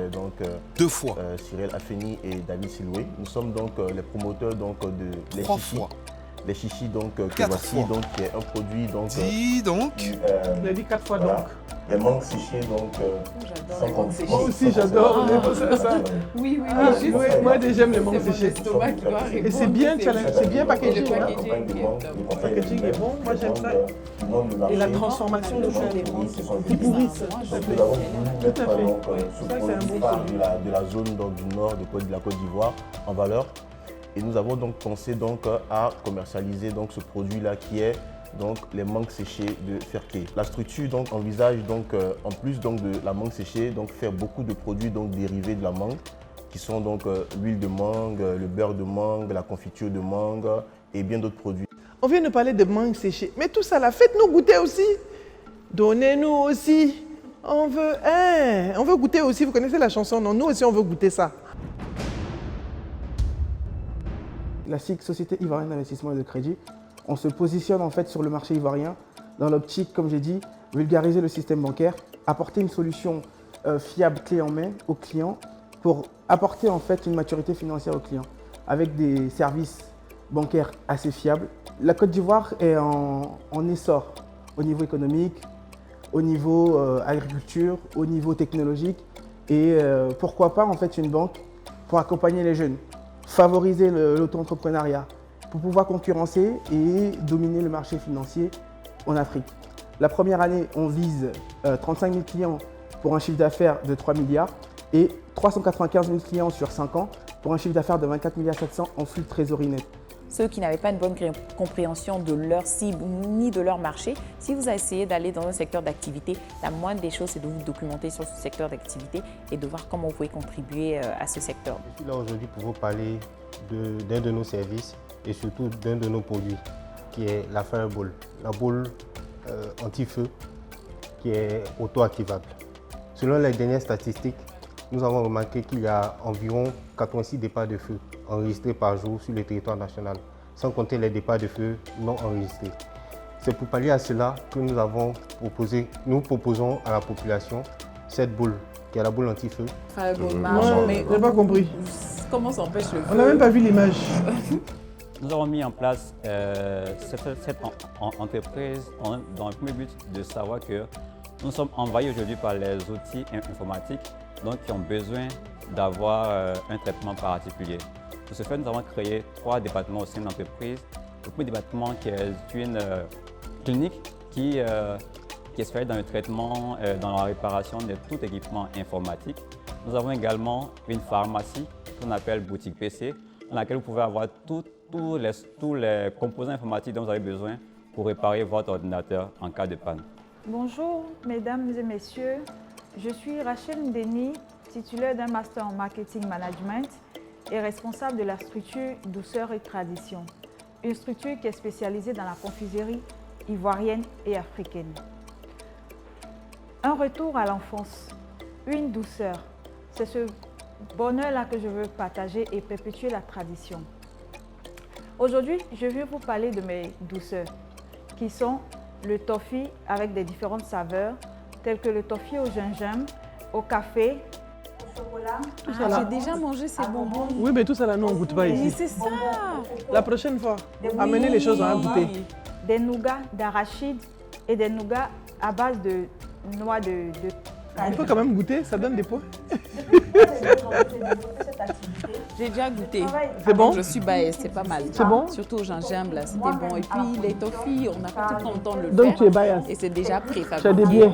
deux fois Cyril Afeni et David Siloué. Nous sommes donc les promoteurs de les chichis. Les chichis que voici qui est un produit Dis donc. Il a dit 4 fois donc. Les mangues séchées J'adore les mangues séchées. Moi aussi j'adore ça. Oui. Moi déjà j'aime les mangues séchées. Et c'est bien packagé. Le packaging est bon, moi j'aime ça. Et la transformation de mangues qui pourrissent. Nous avons voulu mettre ce produit de la zone du nord de la Côte d'Ivoire en valeur. Et nous avons donc pensé à commercialiser ce produit-là qui est les mangues séchées de Ferké. La structure envisage en plus de la mangue séchée faire beaucoup de produits dérivés de la mangue qui sont l'huile de mangue, le beurre de mangue, la confiture de mangue et bien d'autres produits. On vient de parler de mangue séchée, mais tout ça là, faites-nous goûter aussi. Donnez-nous aussi. On veut goûter aussi. Vous connaissez la chanson, non? Nous aussi on veut goûter ça. La SIC, Société Ivoirienne d'Investissement et de Crédit, on se positionne en fait sur le marché ivoirien dans l'optique, comme j'ai dit, vulgariser le système bancaire, apporter une solution fiable clé en main aux clients pour apporter en fait une maturité financière aux clients avec des services bancaires assez fiables. La Côte d'Ivoire est en essor au niveau économique, au niveau agriculture, au niveau technologique et pourquoi pas en fait une banque pour accompagner les jeunes, favoriser l'auto-entrepreneuriat pour pouvoir concurrencer et dominer le marché financier en Afrique. La première année, on vise 35 000 clients pour un chiffre d'affaires de 3 milliards et 395 000 clients sur 5 ans pour un chiffre d'affaires de 24 milliards 700 en flux de trésorerie net. Ceux qui n'avaient pas une bonne compréhension de leur cible ni de leur marché, si vous essayez d'aller dans un secteur d'activité, la moindre des choses, c'est de vous documenter sur ce secteur d'activité et de voir comment vous pouvez contribuer à ce secteur. Je suis là aujourd'hui pour vous parler d'un de nos services et surtout d'un de nos produits, qui est la Fireball, la boule anti-feu qui est auto-activable. Selon les dernières statistiques, nous avons remarqué qu'il y a environ 86 départs de feu enregistrés par jour sur le territoire national, sans compter les départs de feu non enregistrés. C'est pour pallier à cela que nous proposons à la population cette boule, qui est la boule anti-feu. Mais j'ai pas compris. Comment ça empêche le feu? On n'a même pas vu l'image. Nous avons mis en place cette entreprise dans le premier but de savoir que nous sommes envahis aujourd'hui par les outils informatiques qui ont besoin d'avoir un traitement particulier. Pour ce faire, nous avons créé 3 départements au sein de l'entreprise. Le premier département qui est une clinique qui est spécialisée dans le traitement, dans la réparation de tout équipement informatique. Nous avons également une pharmacie qu'on appelle boutique PC, dans laquelle vous pouvez avoir tous les composants informatiques dont vous avez besoin pour réparer votre ordinateur en cas de panne. Bonjour mesdames et messieurs, je suis Rachel Ndeni, titulaire d'un master en marketing management et responsable de la structure Douceur et Tradition, une structure qui est spécialisée dans la confiserie ivoirienne et africaine. Un retour à l'enfance, une douceur, c'est ce bonheur-là que je veux partager et perpétuer la tradition. Aujourd'hui, je vais vous parler de mes douceurs, qui sont le toffee avec des différentes saveurs, telles que le toffee au gingembre, au café, au chocolat. J'ai déjà mangé ces bonbons. Oui, mais tout ça là, nous on ne goûte pas ici. Oui, c'est ça. La prochaine fois, amenez les choses à goûter. Des nougats d'arachide et des nougats à base de noix de Il faut quand même goûter, ça donne des points. J'ai déjà goûté. C'est bon? Je suis biaisée, c'est pas mal. C'est bon? Surtout au gingembre, là, c'était bon. Et puis les toffees, on n'a pas tout le temps de le Donc faire. tu es biased. Et c'est déjà préfabriqué. Tu as des biais.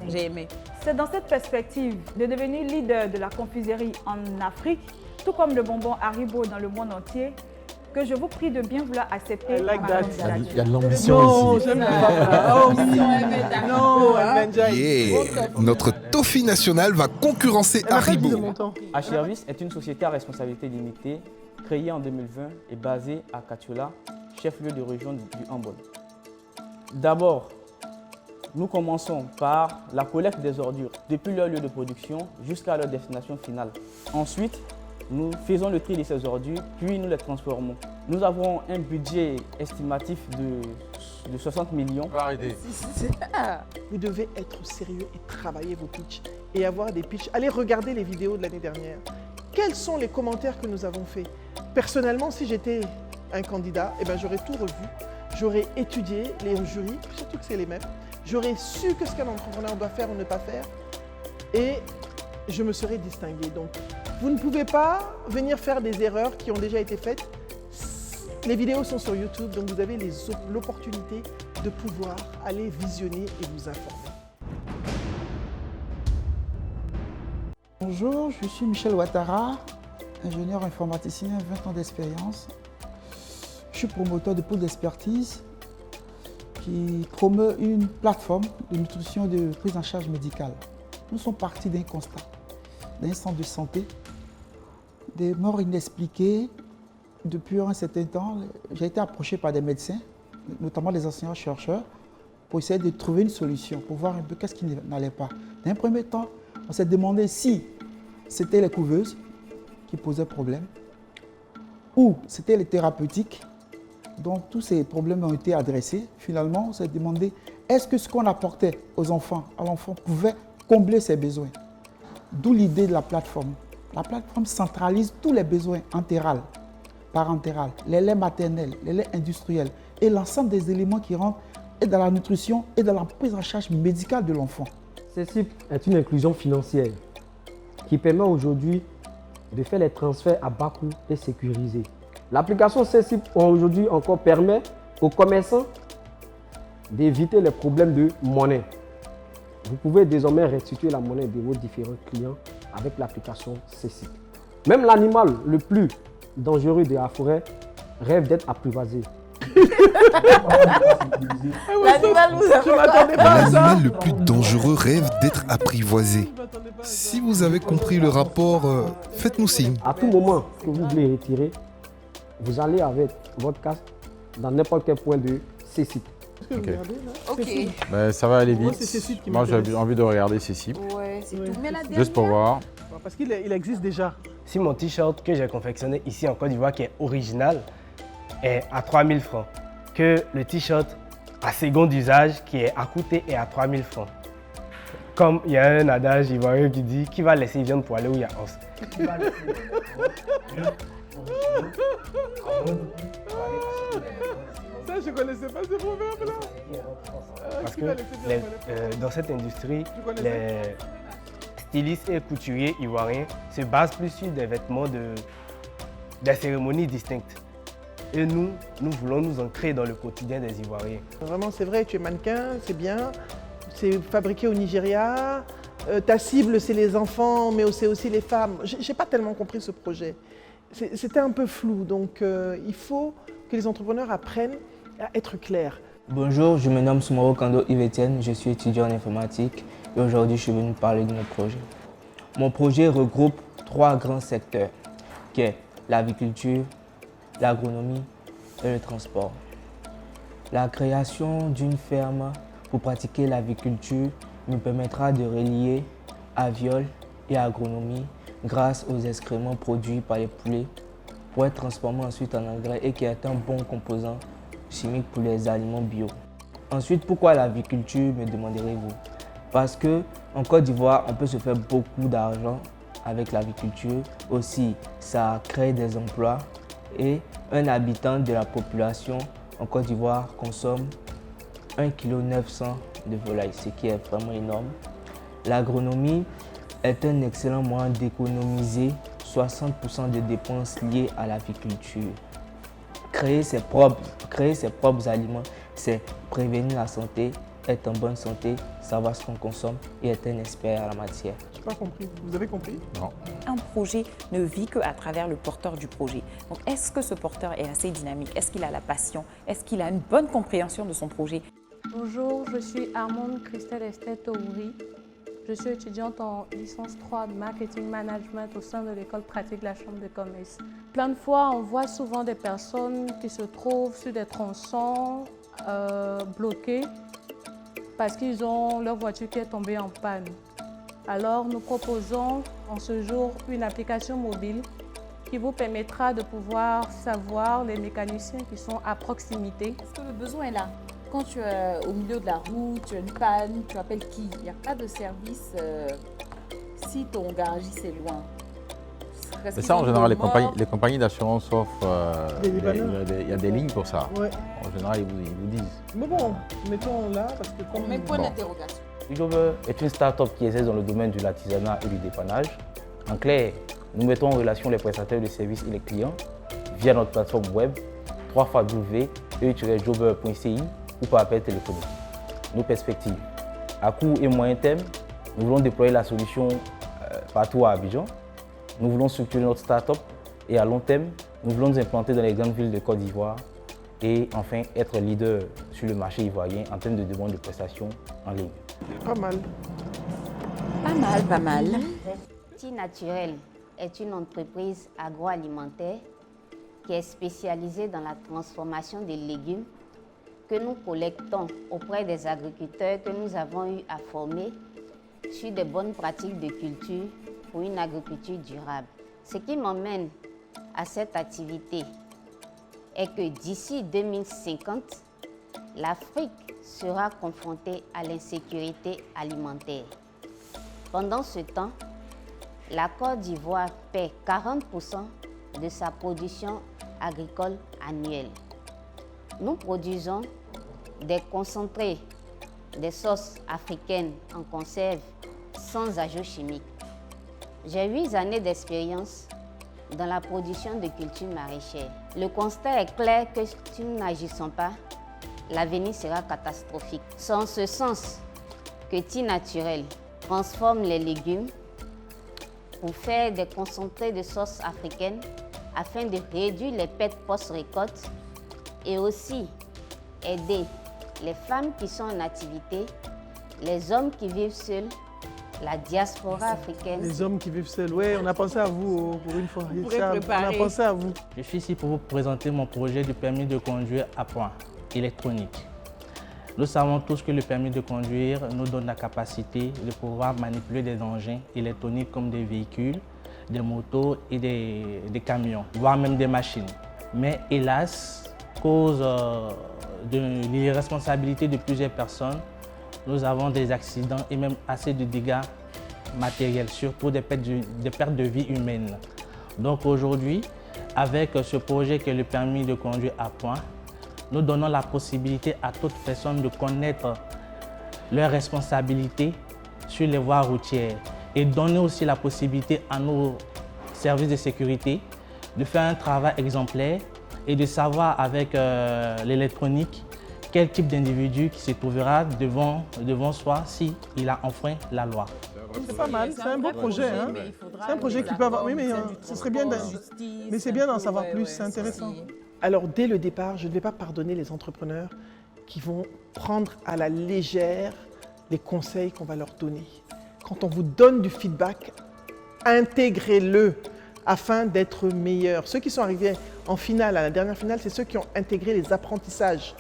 J'ai aimé. C'est dans cette perspective de devenir leader de la confiserie en Afrique, tout comme le bonbon Haribo dans le monde entier, que je vous prie de bien vouloir accepter ma candidature. Il y a de l'ambition Non, ici. j'aime pas. Oh oui. Non, Benja. Yeah. Notre toffee national va concurrencer Haribo. H-Service est une société à responsabilité limitée créée en 2020 et basée à Kachula, chef-lieu de région du Ambon. D'abord, nous commençons par la collecte des ordures depuis leur lieu de production jusqu'à leur destination finale. Ensuite, nous faisons le tri de ces ordures, puis nous les transformons. Nous avons un budget estimatif de 60 millions. Vous devez être sérieux et travailler vos pitchs et avoir des pitchs. Allez regarder les vidéos de l'année dernière. Quels sont les commentaires que nous avons faits? Personnellement, si j'étais un candidat, eh ben, j'aurais tout revu. J'aurais étudié les jurys, surtout que c'est les mêmes. J'aurais su que ce qu'un entrepreneur doit faire ou ne pas faire. Et je me serais distingué. Donc, vous ne pouvez pas venir faire des erreurs qui ont déjà été faites. Les vidéos sont sur YouTube, donc vous avez l'opportunité de pouvoir aller visionner et vous informer. Bonjour, je suis Michel Ouattara, ingénieur informaticien, 20 ans d'expérience. Je suis promoteur de pôle d'expertise qui promeut une plateforme de nutrition et de prise en charge médicale. Nous sommes partis d'un constat, d'un centre de santé, des morts inexpliquées. Depuis un certain temps, j'ai été approché par des médecins, notamment des enseignants-chercheurs, pour essayer de trouver une solution, pour voir un peu qu'est-ce qui n'allait pas. Dans un premier temps, on s'est demandé si c'était les couveuses qui posaient problème ou c'était les thérapeutiques. Donc tous ces problèmes ont été adressés. Finalement, on s'est demandé est-ce que ce qu'on apportait aux enfants, à l'enfant, pouvait combler ses besoins. D'où l'idée de la plateforme. La plateforme centralise tous les besoins entérales, parentérales, les laits maternels, les laits industriels et l'ensemble des éléments qui rentrent et dans la nutrition et dans la prise en charge médicale de l'enfant. CECIP est une inclusion financière qui permet aujourd'hui de faire les transferts à bas coût et sécurisés. L'application CECIP aujourd'hui encore permet aux commerçants d'éviter les problèmes de monnaie. Vous pouvez désormais restituer la monnaie de vos différents clients avec l'application CECIP. Même l'animal le plus dangereux de la forêt rêve d'être apprivoisé. L'animal le plus dangereux rêve d'être apprivoisé. Si vous avez compris le rapport, faites-nous signe. À tout moment que vous voulez retirer, vous allez avec votre casque dans n'importe quel point de CECIP. Ok. Ben, ça va aller Moi, vite. c'est Cécile qui Moi, j'ai m'intéresse. envie de regarder CECIP. Ouais, c'est tout. Mais la Juste pour voir. Parce qu'il existe déjà. Si mon t-shirt que j'ai confectionné ici en Côte d'Ivoire, qui est original, est à 3000 francs, que le t-shirt à second usage qui est à coûter est à 3000 francs. Comme il y a un adage ivoirien qui dit qui va laisser viande pour aller où il y a os. Ça, je connaissais pas ce proverbe-là. Parce que dans cette industrie, les stylistes et couturiers ivoiriens se basent plus sur des vêtements des cérémonies distinctes. Et nous voulons nous ancrer dans le quotidien des Ivoiriens. Vraiment, c'est vrai, tu es mannequin, c'est bien. C'est fabriqué au Nigeria. Ta cible, c'est les enfants, mais c'est aussi les femmes. J'ai pas tellement compris ce projet. C'était un peu flou, donc il faut que les entrepreneurs apprennent à être clairs. Bonjour, je me nomme Soumaro Kando Yves-Etienne, je suis étudiant en informatique et aujourd'hui je suis venu parler de mon projet. Mon projet regroupe 3 grands secteurs, qui est l'agriculture, l'agronomie et le transport. La création d'une ferme pour pratiquer l'agriculture me permettra de relier aviole et agronomie grâce aux excréments produits par les poulets pour être transformés ensuite en engrais et qui est un bon composant chimique pour les aliments bio. Ensuite, pourquoi l'agriculture, me demanderez-vous? Parce qu'en Côte d'Ivoire, on peut se faire beaucoup d'argent avec l'agriculture. Aussi, ça crée des emplois et un habitant de la population en Côte d'Ivoire consomme 1,9 kg de volaille, ce qui est vraiment énorme. L'agronomie est un excellent moyen d'économiser 60% des dépenses liées à l'agriculture. Créer ses propres aliments, c'est prévenir la santé, être en bonne santé, savoir ce qu'on consomme et être un expert à la matière. Je n'ai pas compris. Vous avez compris? Non. Un projet ne vit qu'à travers le porteur du projet. Donc, est-ce que ce porteur est assez dynamique? Est-ce qu'il a la passion? Est-ce qu'il a une bonne compréhension de son projet? Bonjour, je suis Armande Christelle Esther Touri. Je suis étudiante en licence 3 de marketing management au sein de l'école pratique de la Chambre de commerce. Plein de fois, on voit souvent des personnes qui se trouvent sur des tronçons bloqués parce qu'ils ont leur voiture qui est tombée en panne. Alors, nous proposons en ce jour une application mobile qui vous permettra de pouvoir savoir les mécaniciens qui sont à proximité. Est-ce que le besoin est là? Quand tu es au milieu de la route, tu as une panne, tu appelles qui? Il n'y a pas de service si ton garagiste est loin. Mais ça, en général, les compagnies d'assurance offrent, il y a des lignes pour ça. Ouais. En général, ils vous disent. Mais bon, mettons là parce que comme... Mais point d'interrogation. Jober est une start-up qui exerce dans le domaine de l'artisanat et du dépannage. En clair, nous mettons en relation les prestataires de services et les clients via notre plateforme web www.e-jober.ci ou par appel téléphonique. Nos perspectives. À court et moyen terme, nous voulons déployer la solution partout à Abidjan. Nous voulons structurer notre start-up et à long terme, nous voulons nous implanter dans les grandes villes de Côte d'Ivoire et enfin être leader sur le marché ivoirien en termes de demande de prestations en ligne. Pas mal. Pas mal, pas mal. Ti Naturel est une entreprise agroalimentaire qui est spécialisée dans la transformation des légumes que nous collectons auprès des agriculteurs que nous avons eu à former sur des bonnes pratiques de culture pour une agriculture durable. Ce qui m'emmène à cette activité est que d'ici 2050, l'Afrique sera confrontée à l'insécurité alimentaire. Pendant ce temps, la Côte d'Ivoire paie 40% de sa production agricole annuelle. Nous produisons des concentrés, des sauces africaines en conserve sans ajout chimique. J'ai 8 années d'expérience dans la production de cultures maraîchères. Le constat est clair que si nous n'agissons pas, l'avenir sera catastrophique. C'est en ce sens que Ti Naturel transforme les légumes pour faire des concentrés de sauce africaine afin de réduire les pertes post-récolte et aussi aider les femmes qui sont en activité, les hommes qui vivent seuls, la diaspora africaine. Les hommes qui vivent seuls, oui, on a pensé à vous pour une fois. On a pensé à vous. Je suis ici pour vous présenter mon projet de permis de conduire à points électronique. Nous savons tous que le permis de conduire nous donne la capacité de pouvoir manipuler des engins électroniques comme des véhicules, des motos et des camions, voire même des machines. Mais hélas, à cause de l'irresponsabilité de plusieurs personnes, nous avons des accidents et même assez de dégâts matériels, surtout des pertes de vie humaines. Donc aujourd'hui, avec ce projet qui est le permis de conduire à points, nous donnons la possibilité à toute personne de connaître leurs responsabilités sur les voies routières et donner aussi la possibilité à nos services de sécurité de faire un travail exemplaire et de savoir avec l'électronique quel type d'individu qui se trouvera devant soi s'il a enfreint la loi. C'est pas mal, c'est un beau projet. Hein? C'est un projet qui peut avoir... Oui, mais ce serait bien mais c'est bien d'en savoir plus, c'est intéressant. Alors, dès le départ, je ne vais pas pardonner les entrepreneurs qui vont prendre à la légère les conseils qu'on va leur donner. Quand on vous donne du feedback, intégrez-le afin d'être meilleur. Ceux qui sont arrivés en finale, à la dernière finale, c'est ceux qui ont intégré les apprentissages.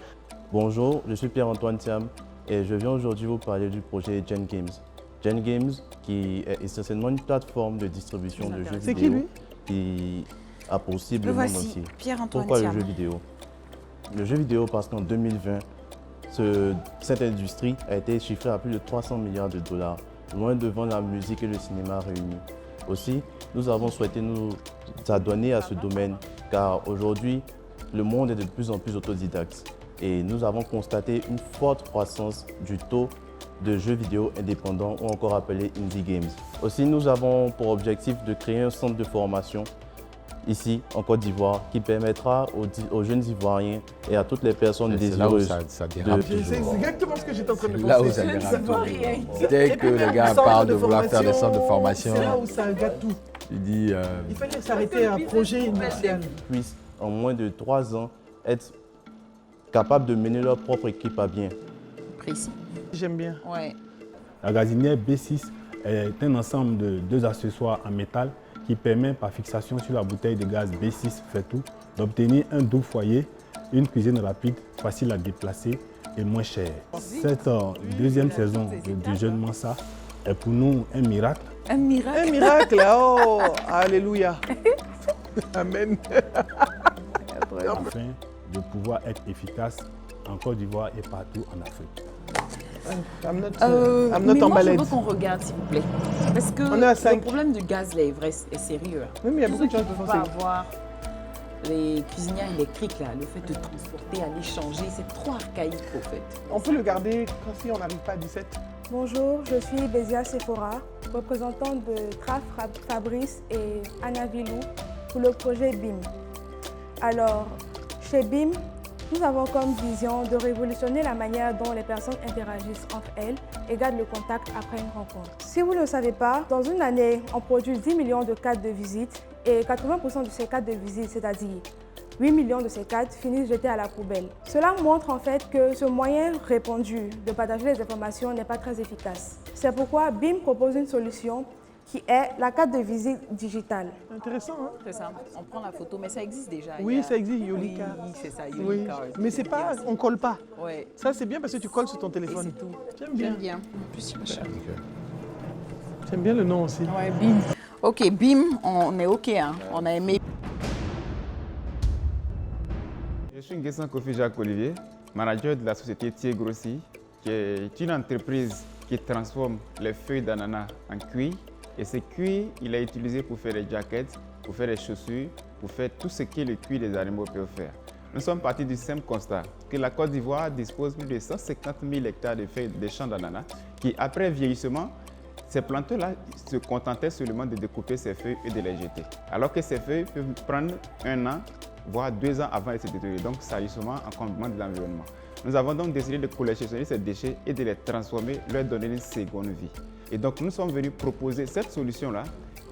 Bonjour, je suis Pierre-Antoine Thiam et je viens aujourd'hui vous parler du projet Gen Games. Gen Games, qui est essentiellement une plateforme de distribution de jeux vidéo. C'est qui lui? Qui a pour cible le monde entier. Pierre-Antoine Pourquoi Thiam. le jeu vidéo? Le jeu vidéo parce qu'en 2020, cette industrie a été chiffrée à plus de 300 milliards de dollars, loin devant la musique et le cinéma réunis. Aussi, nous avons souhaité nous adonner à ce domaine car aujourd'hui, le monde est de plus en plus autodidacte et nous avons constaté une forte croissance du taux de jeux vidéo indépendants ou encore appelés Indie Games. Aussi, nous avons pour objectif de créer un centre de formation ici en Côte d'Ivoire qui permettra aux jeunes Ivoiriens et à toutes les personnes désireuses ça dérape C'est exactement ce que j'étais en train de penser. Là où ça dérape tout. Dès que le gars parle de vouloir faire des centres de formation, c'est là où ça gâte tout. il dit... Il fallait s'arrêter à un projet initial. Puissent en moins de 3 ans être capables de mener leur propre équipe à bien. Précis. J'aime bien. Ouais. La gazinière B6 est un ensemble de 2 accessoires en métal qui permet par fixation sur la bouteille de gaz B6 Fait-Tout d'obtenir un double foyer, une cuisine rapide, facile à déplacer et moins chère. Cette deuxième saison du Jeune Mansa est pour nous un miracle. Un miracle. Un miracle, oh, alléluia. Amen. Afin de pouvoir être efficace en Côte d'Ivoire et partout en Afrique. I'm not mais moi, je emballed. veux qu'on regarde, s'il vous plaît. Parce que On est à 5. le problème du gaz, là, est vrai, est sérieux. Oui, mais il y a beaucoup de gens qui qui ne font peuvent pas ça. avoir les cuisinières électriques, là, le fait de transporter, aller changer, c'est trop archaïque, au fait. On peut le garder quand si on n'arrive pas à 17. Bonjour, je suis Bézia Sephora, représentante de Traf Fabrice et Anna Vilou pour le projet BIM. Alors, chez BIM, nous avons comme vision de révolutionner la manière dont les personnes interagissent entre elles et gardent le contact après une rencontre. Si vous ne le savez pas, dans une année, on produit 10 millions de cartes de visite et 80% de ces cartes de visite, c'est-à-dire 8 millions de ces cartes, finissent jetées à la poubelle. Cela montre en fait que ce moyen répandu de partager les informations n'est pas très efficace. C'est pourquoi BIM propose une solution qui est la carte de visite digitale. Intéressant, hein? C'est ça. On prend la photo, mais ça existe déjà. Oui, ça existe, Yolika. Oui, c'est ça, Oui. Yolika. Mais c'est pas, on colle pas. Ouais. Ça, c'est bien parce que tu colles sur ton téléphone. C'est tout. J'aime bien. J'aime bien. En plus, c'est pas cher. J'aime bien le nom aussi. Ouais, BIM. Ok, BIM, on est ok, hein. On a aimé. Je suis Nguessan Kofi Jacques Olivier, manager de la société Thier Grossi, qui est une entreprise qui transforme les feuilles d'ananas en cuir. Et ce cuir, il est utilisé pour faire des jackets, pour faire des chaussures, pour faire tout ce que le cuir des animaux peut faire. Nous sommes partis du simple constat que la Côte d'Ivoire dispose de plus de 150 000 hectares de feuilles de champs d'ananas qui, après vieillissement, ces planteurs-là se contentaient seulement de découper ces feuilles et de les jeter. Alors que ces feuilles peuvent prendre 1 an, voire 2 ans avant de se détériorer, donc salissement, encombrement de l'environnement. Nous avons donc décidé de collectionner ces déchets et de les transformer, leur donner une seconde vie. Et donc nous sommes venus proposer cette solution-là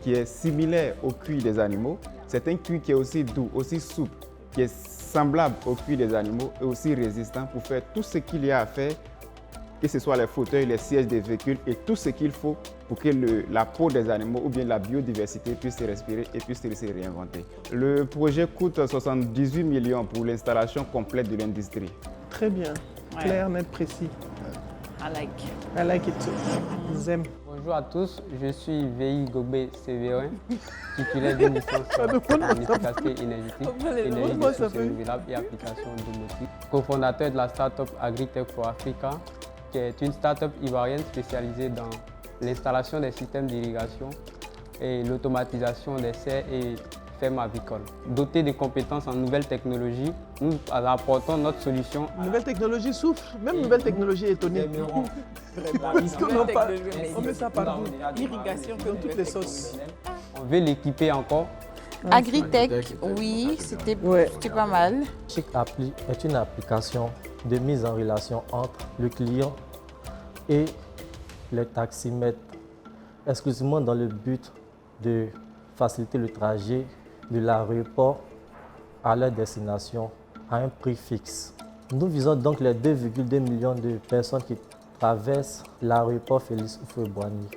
qui est similaire au cuir des animaux. C'est un cuir qui est aussi doux, aussi souple, qui est semblable au cuir des animaux et aussi résistant pour faire tout ce qu'il y a à faire, que ce soit les fauteuils, les sièges des véhicules et tout ce qu'il faut pour que la peau des animaux ou bien la biodiversité puisse se respirer et puisse se réinventer. Le projet coûte 78 millions pour l'installation complète de l'industrie. Très bien. Clair, net, précis. I like it too. J'aime. Bonjour à tous, je suis Veil Gobé Sévérin, titulaire d'une licence en efficacité énergétique, énergie de sources renouvelables et applications domotiques, cofondateur de la start-up Agritech for Africa, qui est une start-up ivoirienne spécialisée dans l'installation des systèmes d'irrigation et l'automatisation des serres et fermes avicoles. Dotés de compétences en nouvelles technologies, nous apportons notre solution. Nouvelle technologie souffle, même nouvelle technologie est étonnée. Parce qu'on met ça partout. Irrigation comme toutes les sauces. On veut l'équiper encore. Agritech, oui, c'était pas mal. Chic Appli est une application de mise en relation entre le client et les taximètres, exclusivement dans le but de faciliter le trajet de l'aéroport à leur destination à un prix fixe. Nous visons donc les 2,2 millions de personnes qui traversent l'aéroport Félix Houphouët-Boigny.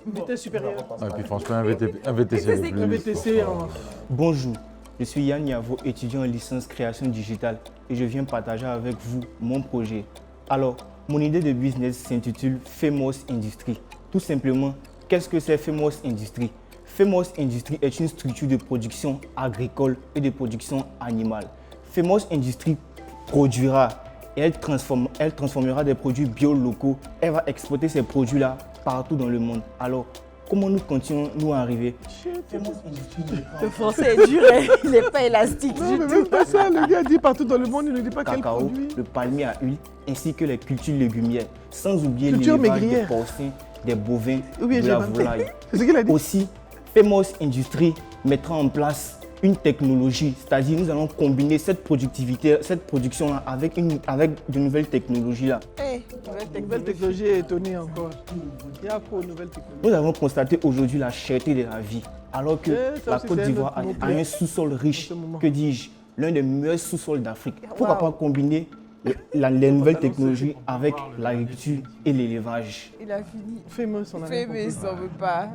Vitesse supérieure. Et puis franchement, un VTC le plus. Un VTC en... Bonjour, je suis Yann Yavo, étudiant en licence création digitale et je viens partager avec vous mon projet. Alors, mon idée de business s'intitule Famous Industry. Tout simplement, qu'est-ce que c'est Famous Industry? Famous Industry est une structure de production agricole et de production animale. Famous Industry produira et elle transformera des produits bio-locaux. Elle va exporter ces produits-là partout dans le monde. Alors, comment nous continuons à arriver? Le français est dur, il n'est pas élastique Non, du mais tout. même pas ça, le gars dit partout dans le monde, il ne dit pas quel Cacao, produit. le palmier à huile, ainsi que les cultures légumières, sans oublier Culture l'élevage des maigrière. porcins, des bovins, Oui, de j'ai la inventé. volaille. C'est ce qu'il a dit. Aussi, Famous Industry mettra en place une technologie, c'est-à-dire nous allons combiner cette productivité, cette production-là avec de nouvelles technologies-là. Nouvelle technologie est étonnée encore. Il y a quoi aux nouvelles technologies? Nous avons constaté aujourd'hui la cherté de la vie, alors que ça la aussi, Côte c'est un d'Ivoire autre a mot-clé un sous-sol riche, moment. que dis-je, l'un des meilleurs sous-sols d'Afrique. Pourquoi pas combiner les nouvelles technologies avec l'agriculture et l'élevage? Il a fini. Famous, on a rien compris. Famous, on ne veut pas.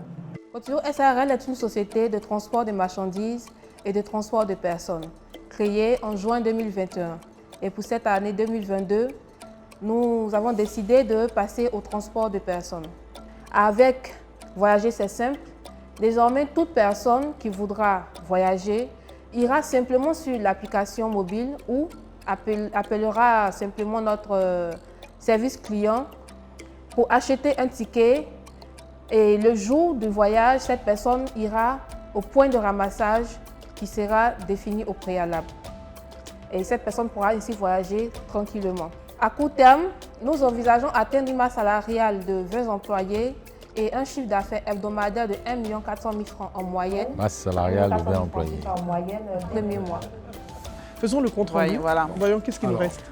Cotio SARL est une société de transport de marchandises et de transport de personnes, créée en juin 2021. Et pour cette année 2022, nous avons décidé de passer au transport de personnes. Avec Voyager, c'est simple. Désormais, toute personne qui voudra voyager ira simplement sur l'application mobile ou appellera simplement notre service client pour acheter un ticket. Et le jour du voyage, cette personne ira au point de ramassage qui sera défini au préalable. Et cette personne pourra ainsi voyager tranquillement. À court terme, nous envisageons atteindre une masse salariale de 20 employés et un chiffre d'affaires hebdomadaire de 1 400 000 francs en moyenne. Masse salariale de 20 employés. En moyenne, premier mois. Faisons le compte rendu. Voilà. Voyons qu'est-ce qu'il nous reste.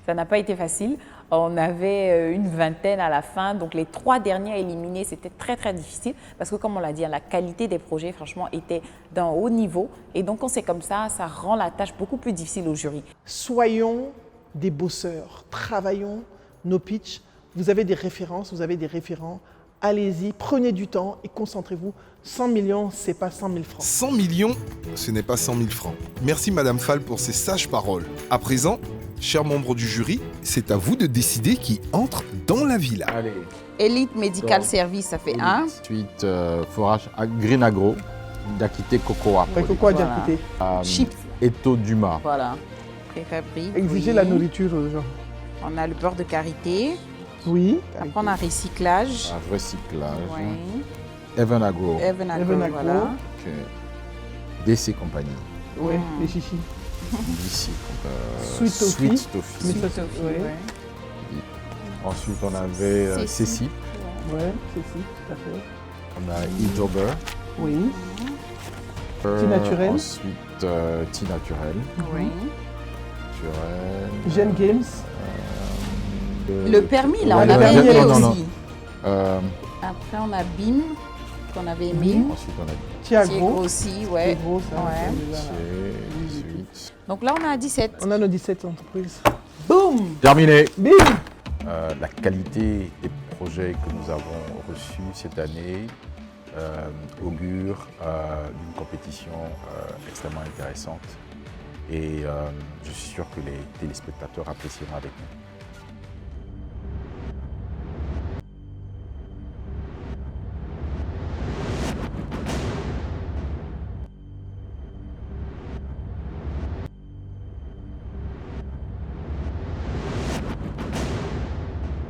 Ça n'a pas été facile. On avait une vingtaine à la fin, donc les 3 derniers éliminés, c'était très très difficile parce que comme on l'a dit, la qualité des projets franchement était d'un haut niveau et donc quand c'est comme ça, ça rend la tâche beaucoup plus difficile au jury. Soyons des bosseurs, travaillons nos pitchs. Vous avez des références, vous avez des référents. Allez-y, prenez du temps et concentrez-vous. 100 millions, ce n'est pas 100 000 francs. 100 millions, ce n'est pas 100 000 francs. Merci Madame Fall pour ces sages paroles. À présent, chers membres du jury, c'est à vous de décider qui entre dans la villa. Allez. Elite Medical Donc, Service, ça fait 1. Ensuite, forage Green Agro, Dakité Cocoa. Cocoa Diakité. Chips. Eto Dumas. Voilà. Préfabrique. Exiger oui. la nourriture aux gens. On a le beurre de karité. Oui. Après, on a recyclage. Recyclage. Oui. Evan Agro. Evan Agro, Evan Agro. voilà. Ok. DC Compagnie. Oui, les chichis. DC. Sweet Toffee. Sweet Toffee. Sweet Toffee, ouais. ouais. Ensuite, on avait Cécile. Oui, Cécile, tout à fait. On a E-Jobber. Oui. Tea naturel. Ensuite, Tea naturel. Oui. Naturel. Gen Games. Le permis, là, on Ouais, avait aimé non, non, aussi. non. Après, on a BIM, qu'on avait aimé. Ensuite, on a Tiagro aussi, ouais. Tiagro, ça, Ouais. Ensuite. Donc là, on a 17. On a nos 17 entreprises. Boum. Terminé. Bim. La qualité des projets que nous avons reçus cette année augure d'une compétition extrêmement intéressante et je suis sûr que les téléspectateurs apprécieront avec nous.